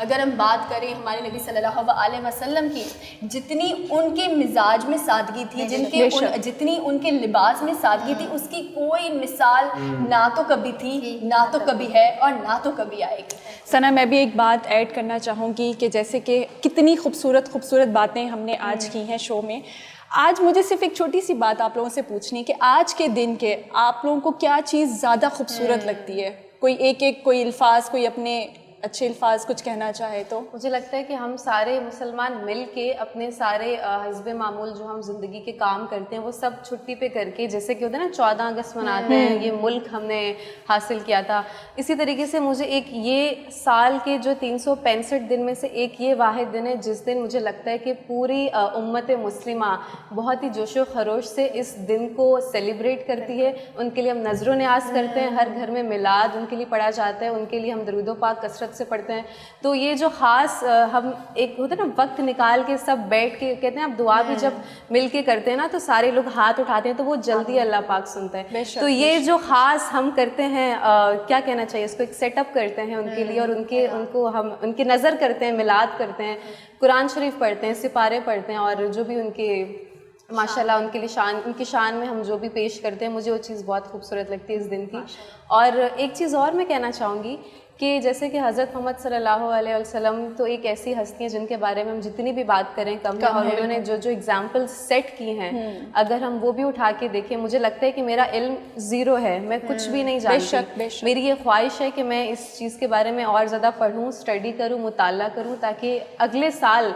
اگر ہم بات کریں ہمارے نبی صلی اللہ علیہ وسلم کی, جتنی ان کے مزاج میں سادگی تھی, جتنی ان کے لباس میں سادگی تھی, اس کی کوئی مثال نہ تو کبھی تھی, نہ تو کبھی ہے, اور نہ تو کبھی آئے گی.
ثنا, میں بھی ایک بات ایڈ کرنا چاہوں گی کہ جیسے کہ کتنی خوبصورت باتیں ہم نے آج کی ہیں شو میں. آج مجھے صرف ایک چھوٹی سی بات آپ لوگوں سے پوچھنی ہے کہ آج کے دن کے آپ لوگوں کو کیا چیز زیادہ خوبصورت لگتی ہے؟ کوئی الفاظ, کوئی اپنے اچھے الفاظ کچھ کہنا چاہے تو.
مجھے لگتا ہے کہ ہم سارے مسلمان مل کے اپنے سارے حزب معمول جو ہم زندگی کے کام کرتے ہیں وہ سب چھٹی پہ کر کے, جیسے کہ ہوتا ہے نا 14 اگست مناتے ہیں, یہ ملک ہم نے حاصل کیا تھا, اسی طریقے سے مجھے ایک یہ سال کے جو 365 دن میں سے ایک یہ واحد دن ہے جس دن مجھے لگتا ہے کہ پوری امت مسلمہ بہت ہی جوش و خروش سے اس دن کو سیلیبریٹ کرتی ہے. ان کے لیے ہم نذر و نیاز کرتے ہیں, ہر گھر میں میلاد ان کے لیے پڑھا جاتا ہے, ان کے لیے ہم درود و پاک کثرت سے پڑھتے ہیں. تو یہ جو خاص ہم ایک ہوتا ہے نا وقت نکال کے سب بیٹھ کے کہتے ہیں اب دعا بھی جب مل کے کرتے ہیں نا تو سارے لوگ ہاتھ اٹھاتے ہیں تو وہ جلدی اللہ پاک سنتا ہے. تو یہ جو خاص ہم کرتے ہیں, کیا کہنا چاہیے اس کو, ایک سیٹ اپ کرتے ہیں ان کے لیے, اور ان کو ہم ان کی نظر کرتے ہیں, میلاد کرتے ہیں, قرآن شریف پڑھتے ہیں, سپارے پڑھتے ہیں, اور جو بھی ان کے ماشاءاللہ ان کے لیے ان کی شان میں ہم جو بھی پیش کرتے ہیں, مجھے وہ چیز بہت خوبصورت لگتی ہے اس دن کی. اور ایک چیز اور میں کہنا چاہوں گی کہ جیسے کہ حضرت محمد صلی اللہ علیہ وسلم تو ایک ایسی ہستی ہیں جن کے بارے میں ہم جتنی بھی بات کریں کم ہے, اور انہوں نے جو ایگزامپل سیٹ کی ہیں اگر ہم وہ بھی اٹھا کے دیکھیں, مجھے لگتا ہے کہ میرا علم زیرو ہے, میں کچھ بھی نہیں جانتی. میری یہ خواہش ہے کہ میں اس چیز کے بارے میں اور زیادہ پڑھوں, اسٹڈی کروں, مطالعہ کروں, تاکہ اگلے سال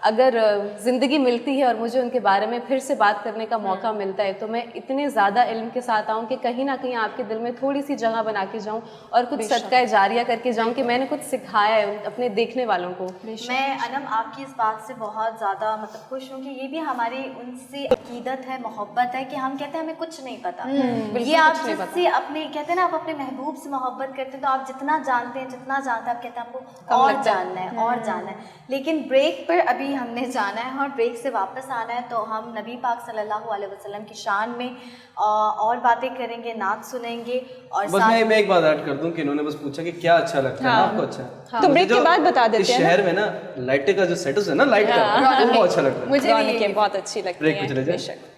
اگر زندگی ملتی ہے اور مجھے ان کے بارے میں پھر سے بات کرنے کا موقع ملتا ہے تو میں اتنے زیادہ علم کے ساتھ آؤں کہ کہیں نہ کہیں آپ کے دل میں تھوڑی سی جگہ بنا کے جاؤں اور کچھ صدقہ جاریہ کر کے جاؤں کہ میں نے کچھ سکھایا ہے اپنے دیکھنے والوں کو.
میں انم آپ کی اس بات سے بہت زیادہ خوش ہوں کہ یہ بھی ہماری ان سے عقیدت ہے, محبت ہے کہ ہم کہتے ہیں ہمیں کچھ نہیں پتا. یہ آپ جس سے اپنے کہتے ہیں نا, آپ اپنے محبوب سے محبت کرتے ہیں تو آپ جتنا جانتے ہیں آپ کہتے ہیں آپ کو اور جاننا ہے اور جاننا ہے. لیکن بریک پر ابھی ہم نے جانا ہے اور بریک سے واپس آنا ہے, تو ہم نبی پاک صلی اللہ علیہ وسلم کی شان میں اور باتیں کریں گے, نعت سنیں گے. اور
بس میں ایک بات ایڈ کر دوں کہ انہوں نے بس پوچھا کہ کیا اچھا لگتا ہے آپ کو. اچھا
تو بریک کے بعد بتا دیتے ہیں.
اس شہر میں نا لائٹ کا جو سیٹس ہے نا, لائٹ کا, وہ بہت اچھا لگتا ہے.
مجھے بھی بہت اچھی لگتی ہے.
بریک پہ چلے جائیں.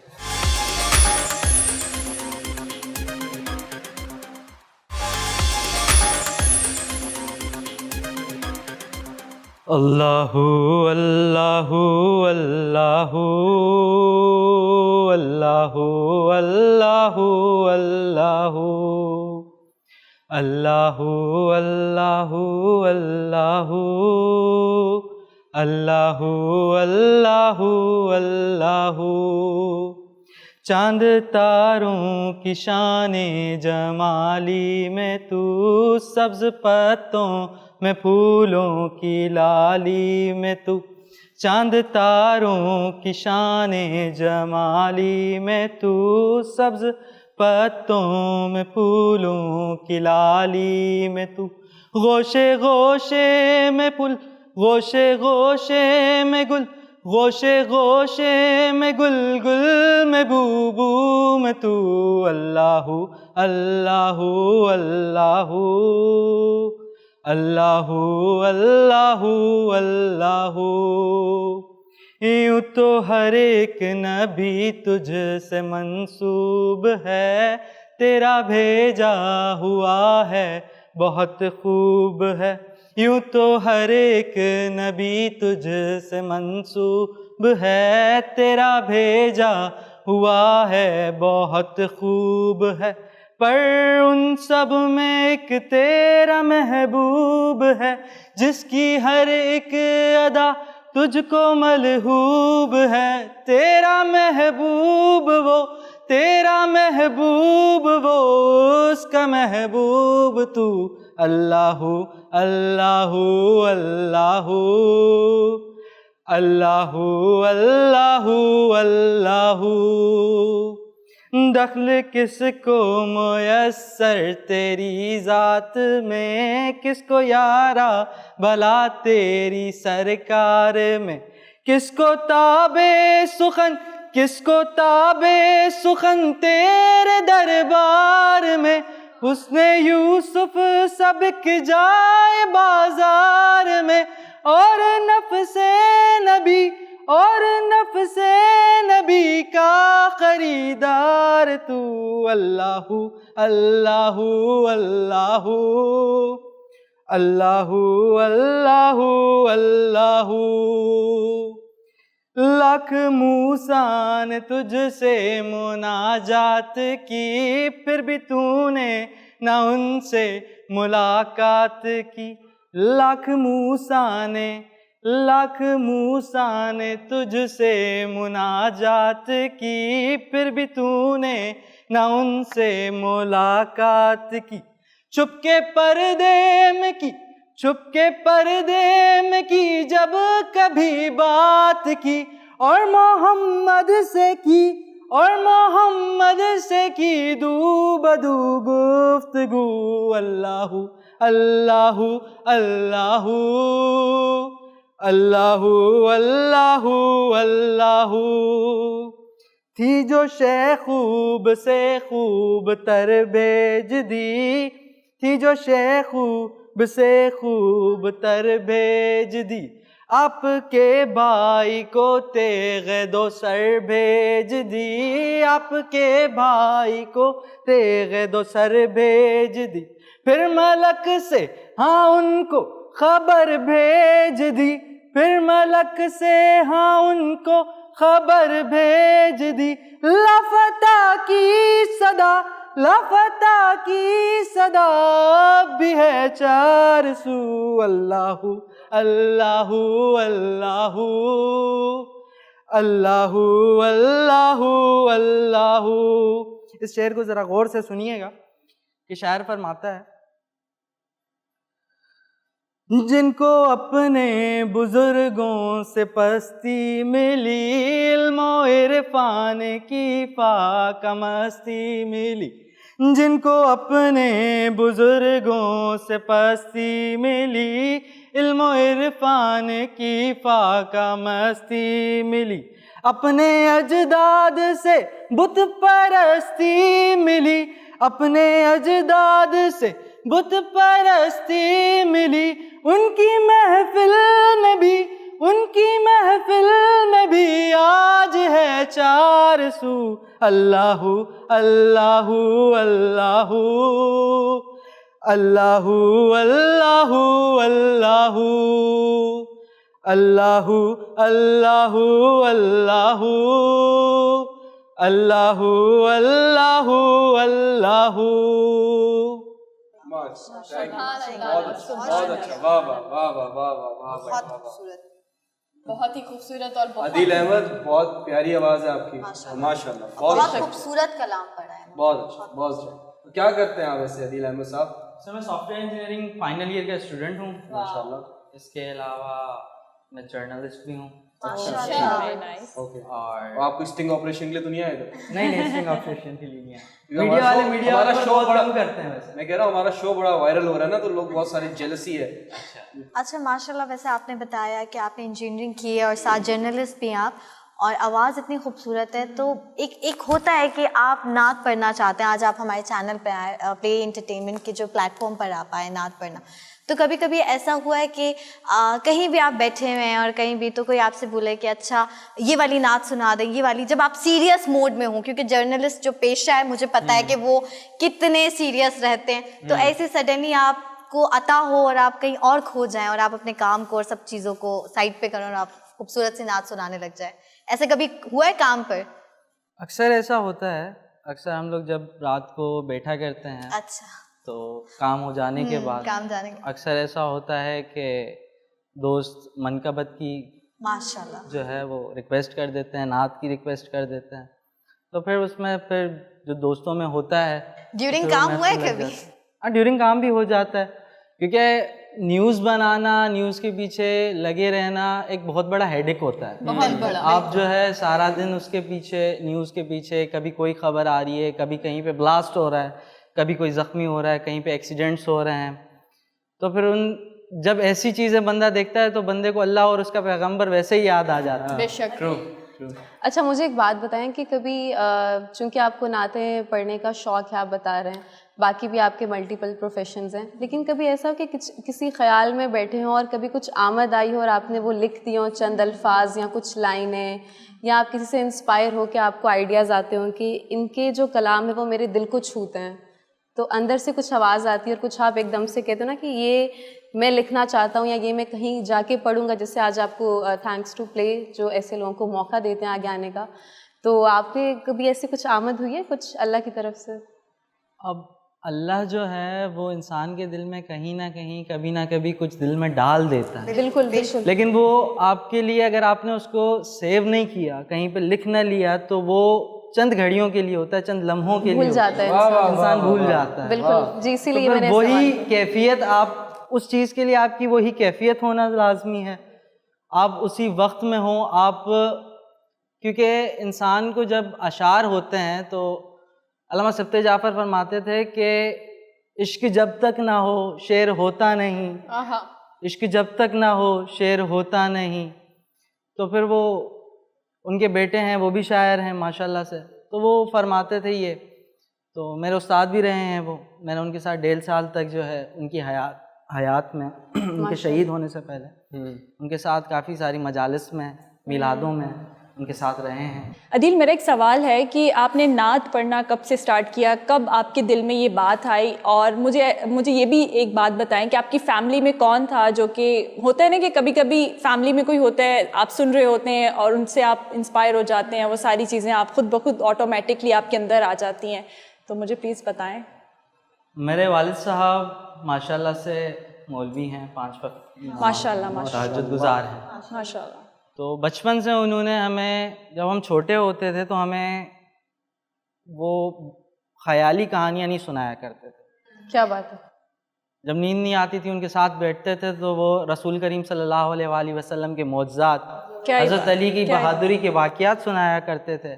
اللہ اللہ اللہ اللہ اللہ اللہ اللہ اللہ اللہ اللہ اللہ اللہ. چاند تاروں کی شان جمالی میں تو, سبز پتوں میں پھولوں کی لالی میں تو. چاند تاروں کی شان جمالی میں تو, سبز پتوں میں پھولوں کی لالی میں تو. گوشے گوشے میں پھول, گوشے گوشے میں گل, گوشے گوشے میں گل, گل میں بو بو میں تو. اللہ اللہ اللہ اللہ اللہ اللہ. یوں تو ہر ایک نبی تجھ سے منسوب ہے, تیرا بھیجا ہوا ہے بہت خوب ہے. یوں تو ہر ایک نبی تجھ سے منسوب ہے, تیرا بھیجا ہوا ہے بہت خوب ہے. پر ان سب میں ایک تیرا محبوب ہے, جس کی ہر ایک ادا تجھ کو ملہوب ہے. تیرا محبوب وہ, تیرا محبوب وہ, اس کا محبوب تو. اللہ اللہ اللہ اللہ اللہ اللہ. دخل کس کو میسر تیری ذات میں, کس کو یارا بھلا تیری سرکار میں. کس کو تابے سخن, کس کو تابے سخن تیرے دربار میں. حسن یوسف سب بک جائے بازار میں، اور نفس نبی کا خریدار تو اللہ اللہ اللہ اللہ اللہ اللہ۔ لاکھ موسیٰ نے تجھ سے مناجات کی، پھر بھی تو نے نہ ان سے ملاقات کی۔ لاکھ موسیٰ نے تجھ سے مناجات کی، پھر بھی تو نے نہ ان سے ملاقات کی۔ چھپ کے پردے میں کی جب کبھی بات کی، اور محمد سے کی دو بدو گفتگو، اللہ اللہ اللہ اللہ اللہ اللہ۔ تھی جو شے خوب سے خوب تر بھیج دی، تھی جو شے خوب سے خوب تر بھیج دی، آپ کے بھائی کو تیغ دو سر بھیج دی، آپ کے بھائی کو تیغ دو سر بھیج دی۔ پھر ملک سے ہاں ان کو خبر بھیج دی، پھر ملک سے ہاں ان کو خبر بھیج دی۔ لافتہ کی صدا بھی ہے 400، اللہ اللہ اللہ اللہ اللہ اللہ۔ اس شعر کو ذرا غور سے سنیے گا کہ شاعر فرماتا ہے، جن کو اپنے بزرگوں سے پستی ملی، علم و عرفان کی فاقہ مستی ملی۔ جن کو اپنے بزرگوں سے پستی ملی، علم و عرفان کی فاقہ مستی ملی۔ اپنے اجداد سے بت پرستی ملی، اپنے اجداد سے بت پرستی ملی۔ ان کی محفل میں بھی آج ہے 400، اللہ اللہ اللہ اللہ اللہ اللہ اللہ اللہ اللہ اللہ اللہ اللہ۔
بہت ہی خوبصورت اور
عدیل احمد، بہت پیاری آواز ہے آپ کی، ماشاء اللہ،
بہت خوبصورت کلام پڑھا ہے۔
بہت اچھا بہت اچھا۔ کیا کرتے ہیں آپ ویسے عدیل احمد صاحب؟
سر میں software engineering final year کا اسٹوڈنٹ ہوں،
ماشاء اللہ۔
اس کے علاوہ میں جرنلسٹ بھی ہوں۔
اوکے، اور آپ کو اسٹنگ آپریشن کے لیے تو نہیں آئے تھے؟
نہیں اسٹنگ آپریشن کے لیے نہیں ہے،
میڈیا ہمارا شو بڑا
کرتے ہیں ویسے۔
میں کہہ رہا ہوں ہمارا شو بڑا وائرل ہو رہا ہے نا، تو لوگ بہت ساری جیلسی ہے۔
اچھا ماشاء اللہ، ویسے آپ نے بتایا کہ آپ نے انجینئرنگ کی ہے اور ساتھ جرنلسٹ بھی ہیں آپ، اور آواز اتنی خوبصورت ہے، تو ایک ہوتا ہے کہ آپ نعت پڑھنا چاہتے ہیں۔ آج آپ ہمارے چینل پہ آئے، پلے انٹرٹینمنٹ کے جو پلیٹ فارم پر آپ آئے نعت پڑھنا، تو کبھی کبھی ایسا ہوا ہے کہ کہیں بھی آپ بیٹھے ہوئے ہیں اور کہیں بھی تو کوئی آپ سے بولے کہ اچھا یہ والی نعت سنا دیں، یہ والی، جب آپ سیریس موڈ میں ہوں، کیونکہ جرنلسٹ جو پیشہ ہے مجھے پتہ ہے کہ وہ کتنے سیریس رہتے ہیں، تو ایسے سڈنلی آپ کو عطا ہو اور آپ کہیں اور کھو جائیں اور آپ اپنے کام کو اور سب چیزوں کو سائڈ پہ کریں اور آپ خوبصورت سی نعت سنانے لگ جائے، ایسے کبھی ہوا ہے کام پر؟
اکثر ایسا ہوتا ہے، اکثر ہم لوگ جب رات کو بیٹھا کرتے ہیں
اچھا،
تو کام ہو جانے کے بعد اکثر ایسا ہوتا ہے کہ دوست منقبت کی
ماشاءاللہ
جو ہے وہ ریکویسٹ کر دیتے ہیں، نعت کی ریکویسٹ کر دیتے ہیں، تو پھر اس میں پھر جو دوستوں میں ہوتا ہے
ڈیورنگ کام ہوا ہے کبھی؟
ہاں ڈیورنگ کام بھی ہو جاتا ہے، کیونکہ نیوز بنانا، نیوز کے پیچھے لگے رہنا ایک بہت بڑا ہیڈک ہوتا ہے۔ آپ جو ہے سارا دن اس کے پیچھے، نیوز کے پیچھے، کبھی کوئی خبر آ رہی ہے، کبھی کہیں پہ بلاسٹ ہو رہا ہے، کبھی کوئی زخمی ہو رہا ہے، کہیں پہ ایکسیڈنٹس ہو رہے ہیں، تو پھر جب ایسی چیزیں بندہ دیکھتا ہے تو بندے کو اللہ اور اس کا پیغمبر ویسے ہی یاد آ جاتا ہے۔
بے شک۔
اچھا مجھے ایک بات بتائیں کہ کبھی چونکہ آپ کو نعتیں پڑھنے کا شوق ہے، آپ بتا رہے ہیں، باقی بھی آپ کے ملٹیپل پروفیشنز ہیں، لیکن کبھی ایسا ہو کہ کسی خیال میں بیٹھے ہوں اور کبھی کچھ آمد آئی ہو اور آپ نے وہ لکھ دی ہوں چند الفاظ یا کچھ لائنیں، یا آپ کسی سے انسپائر ہو کہ آپ کو آئیڈیاز آتے ہوں کہ ان کے جو کلام ہے وہ میرے دل کو چھوتے ہیں، تو اندر سے کچھ آواز آتی ہے اور کچھ آپ ایک دم سے کہتے ہو نا کہ یہ میں لکھنا چاہتا ہوں یا یہ میں کہیں جا کے پڑھوں گا، جس سے آج آپ کو تھینکس ٹو پلے جو ایسے لوگوں کو موقع دیتے ہیں آگے آنے کا، تو آپ کے کبھی ایسی کچھ آمد ہوئی ہے کچھ اللہ کی طرف سے؟
اب اللہ جو ہے وہ انسان کے دل میں کہیں نہ کہیں کبھی نہ کبھی کچھ دل میں ڈال دیتا ہے،
بالکل بالکل،
لیکن وہ آپ کے لیے اگر آپ نے اس کو سیو نہیں کیا، کہیں پہ لکھ نہ لیا، تو وہ چند گھڑیوں کے لیے ہوتا ہے، چند لمحوں کے لیے
بھول جاتا ہے
انسان بھول جاتا ہے۔
بالکل جی، اسی لیے میں نے
وہی کیفیت آپ اس چیز کے لیے آپ کی وہی کیفیت ہونا لازمی ہے، آپ اسی وقت میں ہوں آپ، کیونکہ انسان کو جب اشعار ہوتے ہیں تو علامہ سبت جعفر فرماتے تھے کہ عشق جب تک نہ ہو شعر ہوتا نہیں، عشق جب تک نہ ہو شعر ہوتا نہیں، تو پھر وہ ان کے بیٹے ہیں وہ بھی شاعر ہیں ماشاءاللہ سے، تو وہ فرماتے تھے یہ، تو میرے استاد بھی رہے ہیں وہ، میں نے ان کے ساتھ 1.5 سال تک جو ہے ان کی حیات میں ان کے شہید ہونے سے پہلے ان کے ساتھ کافی ساری مجالس میں میلادوں میں ان کے ساتھ رہے ہیں۔
عدیل، میرا ایک سوال ہے کہ آپ نے نعت پڑھنا کب سے سٹارٹ کیا، کب آپ کے دل میں یہ بات آئی، اور مجھے یہ بھی ایک بات بتائیں کہ آپ کی فیملی میں کون تھا جو کہ ہوتا ہے نا کہ کبھی کبھی فیملی میں کوئی ہوتا ہے آپ سن رہے ہوتے ہیں اور ان سے آپ انسپائر ہو جاتے ہیں، وہ ساری چیزیں آپ خود بخود آٹومیٹکلی آپ کے اندر آ جاتی ہیں، تو مجھے پلیز بتائیں۔
میرے والد صاحب ماشاءاللہ سے مولوی ہیں، 5 وقت
ماشاءاللہ
تہجد گزار ہیں،
ماشاءاللہ۔
تو بچپن سے انہوں نے ہمیں، جب ہم چھوٹے ہوتے تھے تو ہمیں وہ خیالی کہانیاں نہیں سنایا کرتے تھے،
کیا بات ہے،
جب نیند نہیں آتی تھی ان کے ساتھ بیٹھتے تھے تو وہ رسول کریم صلی اللہ علیہ وآلہ وسلم کے معجزات، حضرت علی کی بہادری کے واقعات سنایا کرتے تھے۔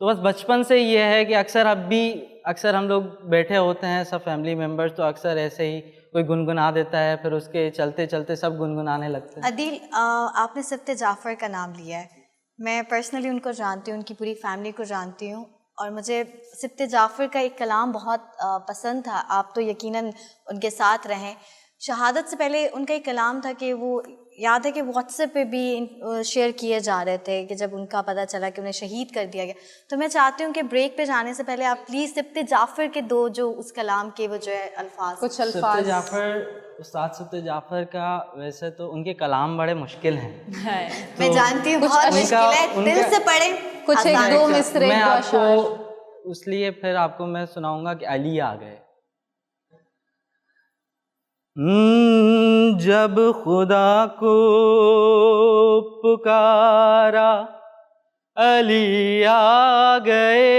تو بس بچپن سے یہ ہے کہ اکثر ہم لوگ بیٹھے ہوتے ہیں سب فیملی ممبرز، تو اکثر ایسے ہی کوئی گنگنا دیتا ہے، پھر اس کے چلتے چلتے سب گنگنانے لگتے ہیں۔
عدیل، آپ نے سبت جعفر کا نام لیا ہے، میں پرسنلی ان کو جانتی ہوں، ان کی پوری فیملی کو جانتی ہوں، اور مجھے سبت جعفر کا ایک کلام بہت پسند تھا، آپ تو یقیناً ان کے ساتھ رہیں۔ شہادت سے پہلے ان کا ایک کلام تھا کہ وہ یاد ہے کہ واٹس ایپ پہ بھی شیئر کیے جا رہے تھے کہ جب ان کا پتہ چلا کہ انہیں شہید کر دیا گیا، تو میں چاہتی ہوں کہ بریک پہ جانے سے پہلے آپ پلیز سبت جعفر کے دو جو اس کلام کے وہ جو ہے الفاظ،
کچھ
سبت
الفاظ۔
جعفر، استاد سبت جعفر کا ویسے تو ان کے کلام بڑے مشکل ہیں،
میں جانتی ہوں بہت مشکل ہے، دل سے پڑھیں
کچھ ایک دو مصرے،
میں
دو
آپ کو
اشعار۔
اس لیے پھر آپ کو میں سناؤں گا کہ علی آ گئے۔ جب خدا کو پکارا علی آ گئے،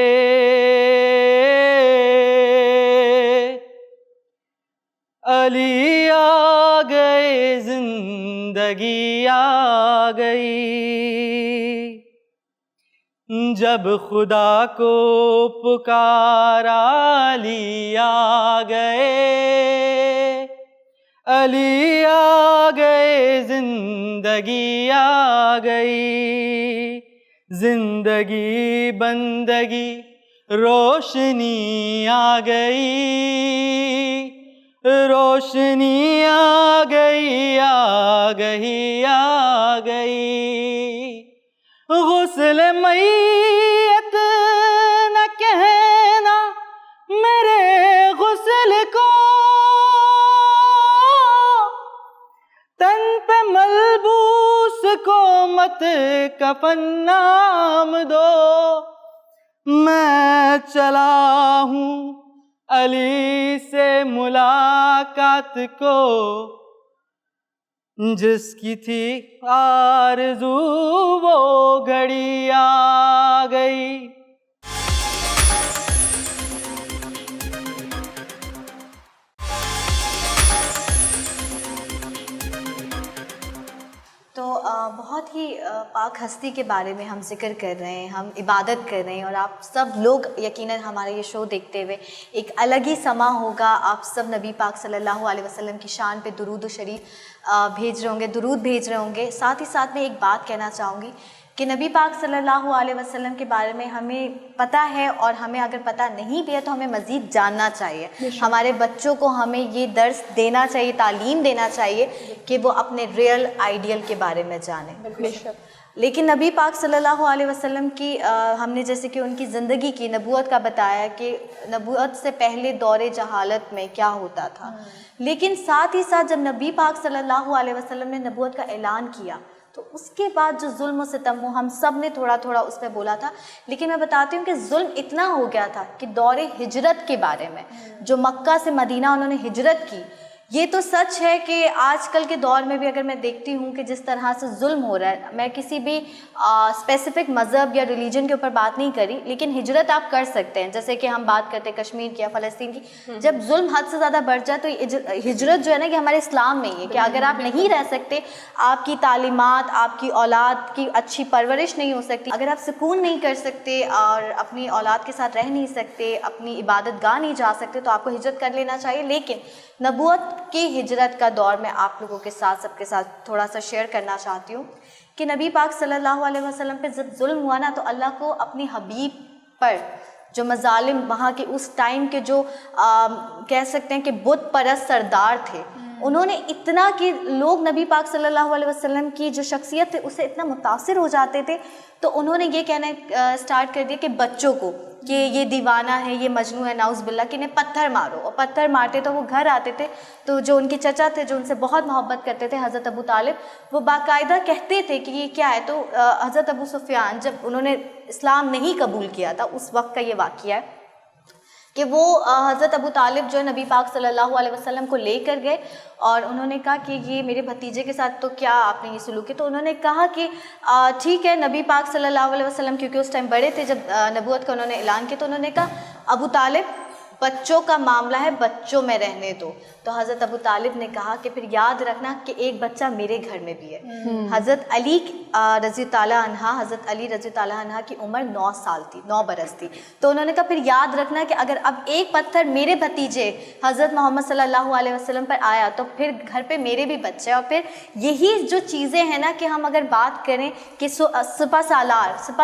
علی آ گئے، زندگی آ گئی۔ جب خدا کو پکارا علی آ گئے، علی آ گئے، زندگی آ گئی، زندگی بندگی روشنی آ گئی، روشنی آ گئی، آ گئی، آ گئی۔ غسل میت نہ کہنا میرے غسل کو، تن پہ ملبوس کو مت کفن نام دو، میں چلا ہوں علی سے ملاقات کو، جس کی تھی آرزو وہ گھڑی آ گئی۔
تو بہت ہی پاک ہستی کے بارے میں ہم ذکر کر رہے ہیں، ہم عبادت کر رہے ہیں، اور آپ سب لوگ یقیناً ہمارے یہ شو دیکھتے ہوئے ایک الگ ہی سما ہوگا، آپ سب نبی پاک صلی اللہ علیہ وسلم کی شان پہ درود و شریف بھیج رہے ہوں گے، درود بھیج رہے ہوں گے۔ ساتھ ہی ساتھ میں ایک بات کہنا چاہوں گی کہ نبی پاک صلی اللہ علیہ وسلم کے بارے میں ہمیں پتہ ہے، اور ہمیں اگر پتہ نہیں بھی ہے تو ہمیں مزید جاننا چاہیے. ہمارے بچوں کو ہمیں یہ درس دینا چاہیے، تعلیم دینا چاہیے کہ وہ اپنے ریئل آئیڈیل کے بارے میں جانیں. لیکن نبی پاک صلی اللہ علیہ وسلم کی ہم نے جیسے کہ ان کی زندگی کی نبوت کا بتایا کہ نبوت سے پہلے دور جہالت میں کیا ہوتا تھا، لیکن ساتھ ہی ساتھ جب نبی پاک صلی اللہ علیہ وسلم نے نبوت کا اعلان کیا تو اس کے بعد جو ظلم و ستم ہو، ہم سب نے تھوڑا تھوڑا اس پہ بولا تھا، لیکن میں بتاتی ہوں کہ ظلم اتنا ہو گیا تھا کہ دور ہجرت کے بارے میں جو مکہ سے مدینہ انہوں نے ہجرت کی، یہ تو سچ ہے کہ آج کل کے دور میں بھی اگر میں دیکھتی ہوں کہ جس طرح سے ظلم ہو رہا ہے، میں کسی بھی اسپیسیفک مذہب یا ریلیجن کے اوپر بات نہیں کری، لیکن ہجرت آپ کر سکتے ہیں. جیسے کہ ہم بات کرتے ہیں کشمیر کی یا فلسطین کی، جب ظلم حد سے زیادہ بڑھ جائے تو ہجرت جو ہے نا کہ ہمارے اسلام میں ہی ہے کہ اگر آپ نہیں رہ سکتے، آپ کی تعلیمات، آپ کی اولاد کی اچھی پرورش نہیں ہو سکتی، اگر آپ سکون نہیں کر سکتے اور اپنی اولاد کے ساتھ رہ نہیں سکتے، اپنی عبادت گاہ نہیں جا سکتے، تو آپ کو ہجرت کر لینا چاہیے. لیکن نبوت کی ہجرت کا دور میں آپ لوگوں کے ساتھ سب کے ساتھ تھوڑا سا شیئر کرنا چاہتی ہوں کہ نبی پاک صلی اللہ علیہ وسلم پہ جب ظلم ہوا نا تو اللہ کو اپنی حبیب پر جو مظالم وہاں کے اس ٹائم کے جو کہہ سکتے ہیں کہ بت پرست سردار تھے، انہوں نے اتنا کہ لوگ نبی پاک صلی اللہ علیہ وسلم کی جو شخصیت تھی اس سے اتنا متاثر ہو جاتے تھے، تو انہوں نے یہ کہنا اسٹارٹ کر دیا کہ بچوں کو کہ یہ دیوانہ ہے، یہ مجنون ہے، نعوذ باللہ، کہ انہیں پتھر مارو. اور پتھر مارتے تو وہ گھر آتے تھے تو جو ان کے چچا تھے جو ان سے بہت محبت کرتے تھے، حضرت ابو طالب، وہ باقاعدہ کہتے تھے کہ یہ کیا ہے. تو حضرت ابو سفیان جب انہوں نے اسلام نہیں قبول کیا تھا، اس وقت کا یہ واقعہ ہے کہ وہ حضرت ابو طالب جو ہے نبی پاک صلی اللہ علیہ وسلم کو لے کر گئے اور انہوں نے کہا کہ یہ میرے بھتیجے کے ساتھ تو کیا آپ نے یہ سلوک کیا. تو انہوں نے کہا کہ ٹھیک ہے. نبی پاک صلی اللہ علیہ وسلم کیونکہ اس ٹائم بڑے تھے جب نبوت کا انہوں نے اعلان کیا، تو انہوں نے کہا ابو طالب بچوں کا معاملہ ہے، بچوں میں رہنے دو. تو حضرت ابو طالب نے کہا کہ پھر یاد رکھنا کہ ایک بچہ میرے گھر میں بھی ہے. حضرت علی رضی تعالیٰ عنہ، حضرت علی رضی تعالیٰ عنہ کی عمر 9 سال تھی، 9 برس تھی. تو انہوں نے کہا پھر یاد رکھنا کہ اگر اب ایک پتھر میرے بھتیجے حضرت محمد صلی اللہ علیہ وسلم پر آیا تو پھر گھر پہ میرے بھی بچے. اور پھر یہی جو چیزیں ہیں نا کہ ہم اگر بات کریں کہ سپہ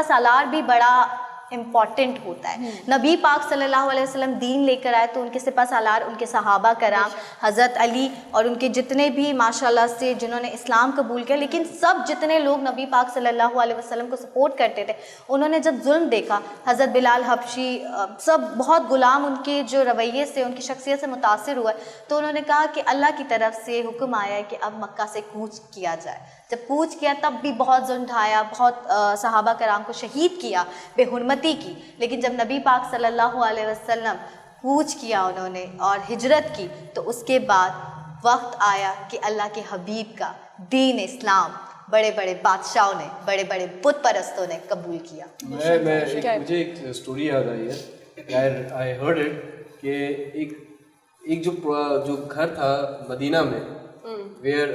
سالار بھی بڑا امپورٹنٹ ہوتا ہے. نبی پاک صلی اللہ علیہ وسلم دین لے کر آئے تو ان کے سپہ سالار، ان کے صحابہ کرام، حضرت علی اور ان کے جتنے بھی ماشاءاللہ سے جنہوں نے اسلام قبول کیا، لیکن سب جتنے لوگ نبی پاک صلی اللہ علیہ وسلم کو سپورٹ کرتے تھے، انہوں نے جب ظلم دیکھا، حضرت بلال حبشی، سب بہت غلام ان کے جو رویے سے، ان کی شخصیت سے متاثر ہوئے. تو انہوں نے کہا کہ اللہ کی طرف سے حکم آیا ہے کہ اب مکہ سے کوچ کیا جائے. جب کوچ کیا تب بھی بہت ظلم ڈھایا، بہت صحابہ کرام کو شہید کیا، بے حرمتی کی. لیکن جب نبی پاک صلی اللہ علیہ وسلم کوچ کیا انہوں نے اور ہجرت کی، تو اس کے بعد وقت آیا کہ اللہ کے حبیب کا دین اسلام بڑے بڑے بادشاہوں نے، بڑے بڑے بت پرستوں نے قبول کیا.
مجھے ایک اسٹوری یاد آئی ہے، آئی ہرڈ اٹ، کہ ایک جو گھر تھا مدینہ میں، where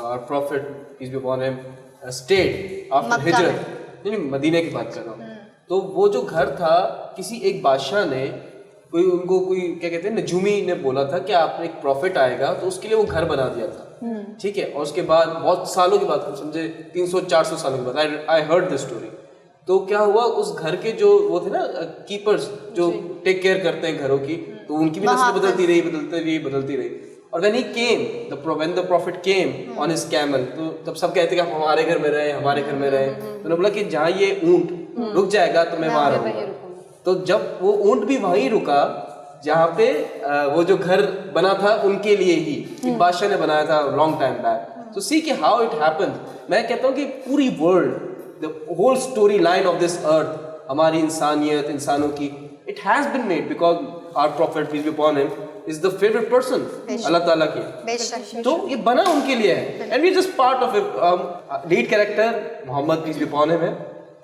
our prophet peace be upon him stayed after ہجرت، نہیں مدینہ کی بات کر رہا ہوں. تو وہ جو گھر تھا، کسی ایک بادشاہ نے ان کو کوئی کیا کہتے ہیں نجومی نے بولا تھا کہ آپ ایک پروفٹ آئے گا، تو اس کے لیے وہ گھر بنا دیا تھا. ٹھیک ہے. اور اس کے بعد بہت سالوں کی بات سمجھے 300-400 سالوں کی بات، آئی ہرڈ دس اسٹوری. تو کیا ہوا، اس گھر کے جو وہ تھے نا کیپرز جو ٹیک کیئر کرتے ہیں گھروں کی، تو ان کی بھی نسل بدلتی رہی. اور when the prophet came on his camel، تو تب سب کہتے کہ ہمارے گھر میں رہے، ہمارے گھر میں رہے. تو انہوں نے بولا کہ جہاں یہ اونٹ رک جائے گا تو میں وہاں رہوں گا. تو جب وہ اونٹ بھی وہیں رکا جہاں پہ وہ جو گھر بنا تھا ان کے لیے ہی ایک بادشاہ نے بنایا تھا لانگ ٹائم بیک. تو سی کہ ہاؤ اٹ ہیپن. میں کہتا ہوں کہ پوری world, the whole story line of this earth، ہماری انسانیت، انسانوں کی، it has been made because our prophet peace be upon him is the favorite person اللہ تعالیٰ کی. تو یہ بنا ان کے لیے ہے، and we are just part of it. Lead character Muhammad peace be upon him ہے،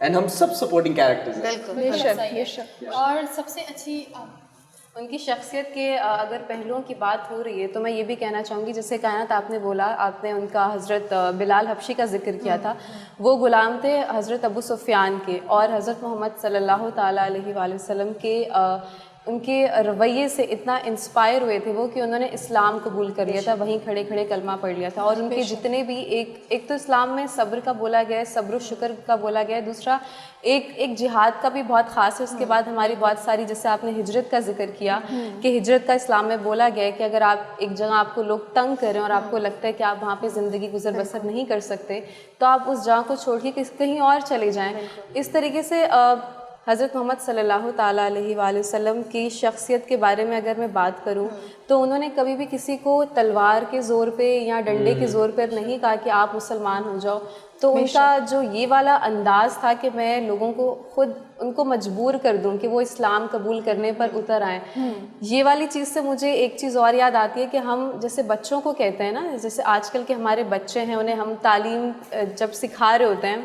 and ہم سب سپورٹنگ کیریکٹرز ہیں.
اور سب سے اچھی ان کی شخصیت کے اگر پہلوؤں کی بات ہو رہی ہے تو میں یہ بھی کہنا چاہوں گی، جیسے کائنات آپ نے بولا، آپ نے ان کا حضرت بلال حبشی کا ذکر کیا تھا. وہ غلام تھے حضرت ابو سفیان کے، اور حضرت محمد صلی اللہ تعالیٰ علیہ وآلہ وسلم کے ان کے رویے سے اتنا انسپائر ہوئے تھے وہ کہ انہوں نے اسلام قبول کر لیا تھا, وہیں کھڑے کھڑے کلمہ پڑھ لیا تھا. اور ان کے جتنے بھی ایک تو اسلام میں صبر کا بولا گیا ہے, صبر و شکر کا بولا گیا ہے. دوسرا ایک جہاد کا بھی بہت خاص ہے. اس کے بعد ہماری بہت ساری, جیسے آپ نے ہجرت کا ذکر کیا کہ ہجرت کا اسلام میں بولا گیا ہے کہ اگر آپ ایک جگہ آپ کو لوگ تنگ کریں اور آپ کو لگتا ہے کہ آپ وہاں پہ زندگی گزر بسر نہیں کر سکتے تو آپ اس جگہ کو چھوڑ کے کہیں اور چلے جائیں. اس طریقے سے حضرت محمد صلی اللہ تعالیٰ علیہ وآلہ وسلم کی شخصیت کے بارے میں اگر میں بات کروں تو انہوں نے کبھی بھی کسی کو تلوار کے زور پہ یا ڈنڈے کے زور پر نہیں کہا کہ آپ مسلمان ہو جاؤ. تو ان کا جو یہ والا انداز تھا کہ میں لوگوں کو خود ان کو مجبور کر دوں کہ وہ اسلام قبول کرنے پر اتر آئیں. یہ والی چیز سے مجھے ایک چیز اور یاد آتی ہے کہ ہم جیسے بچوں کو کہتے ہیں نا, جیسے آج کل کے ہمارے بچے ہیں انہیں ہم تعلیم جب سکھا رہے ہوتے ہیں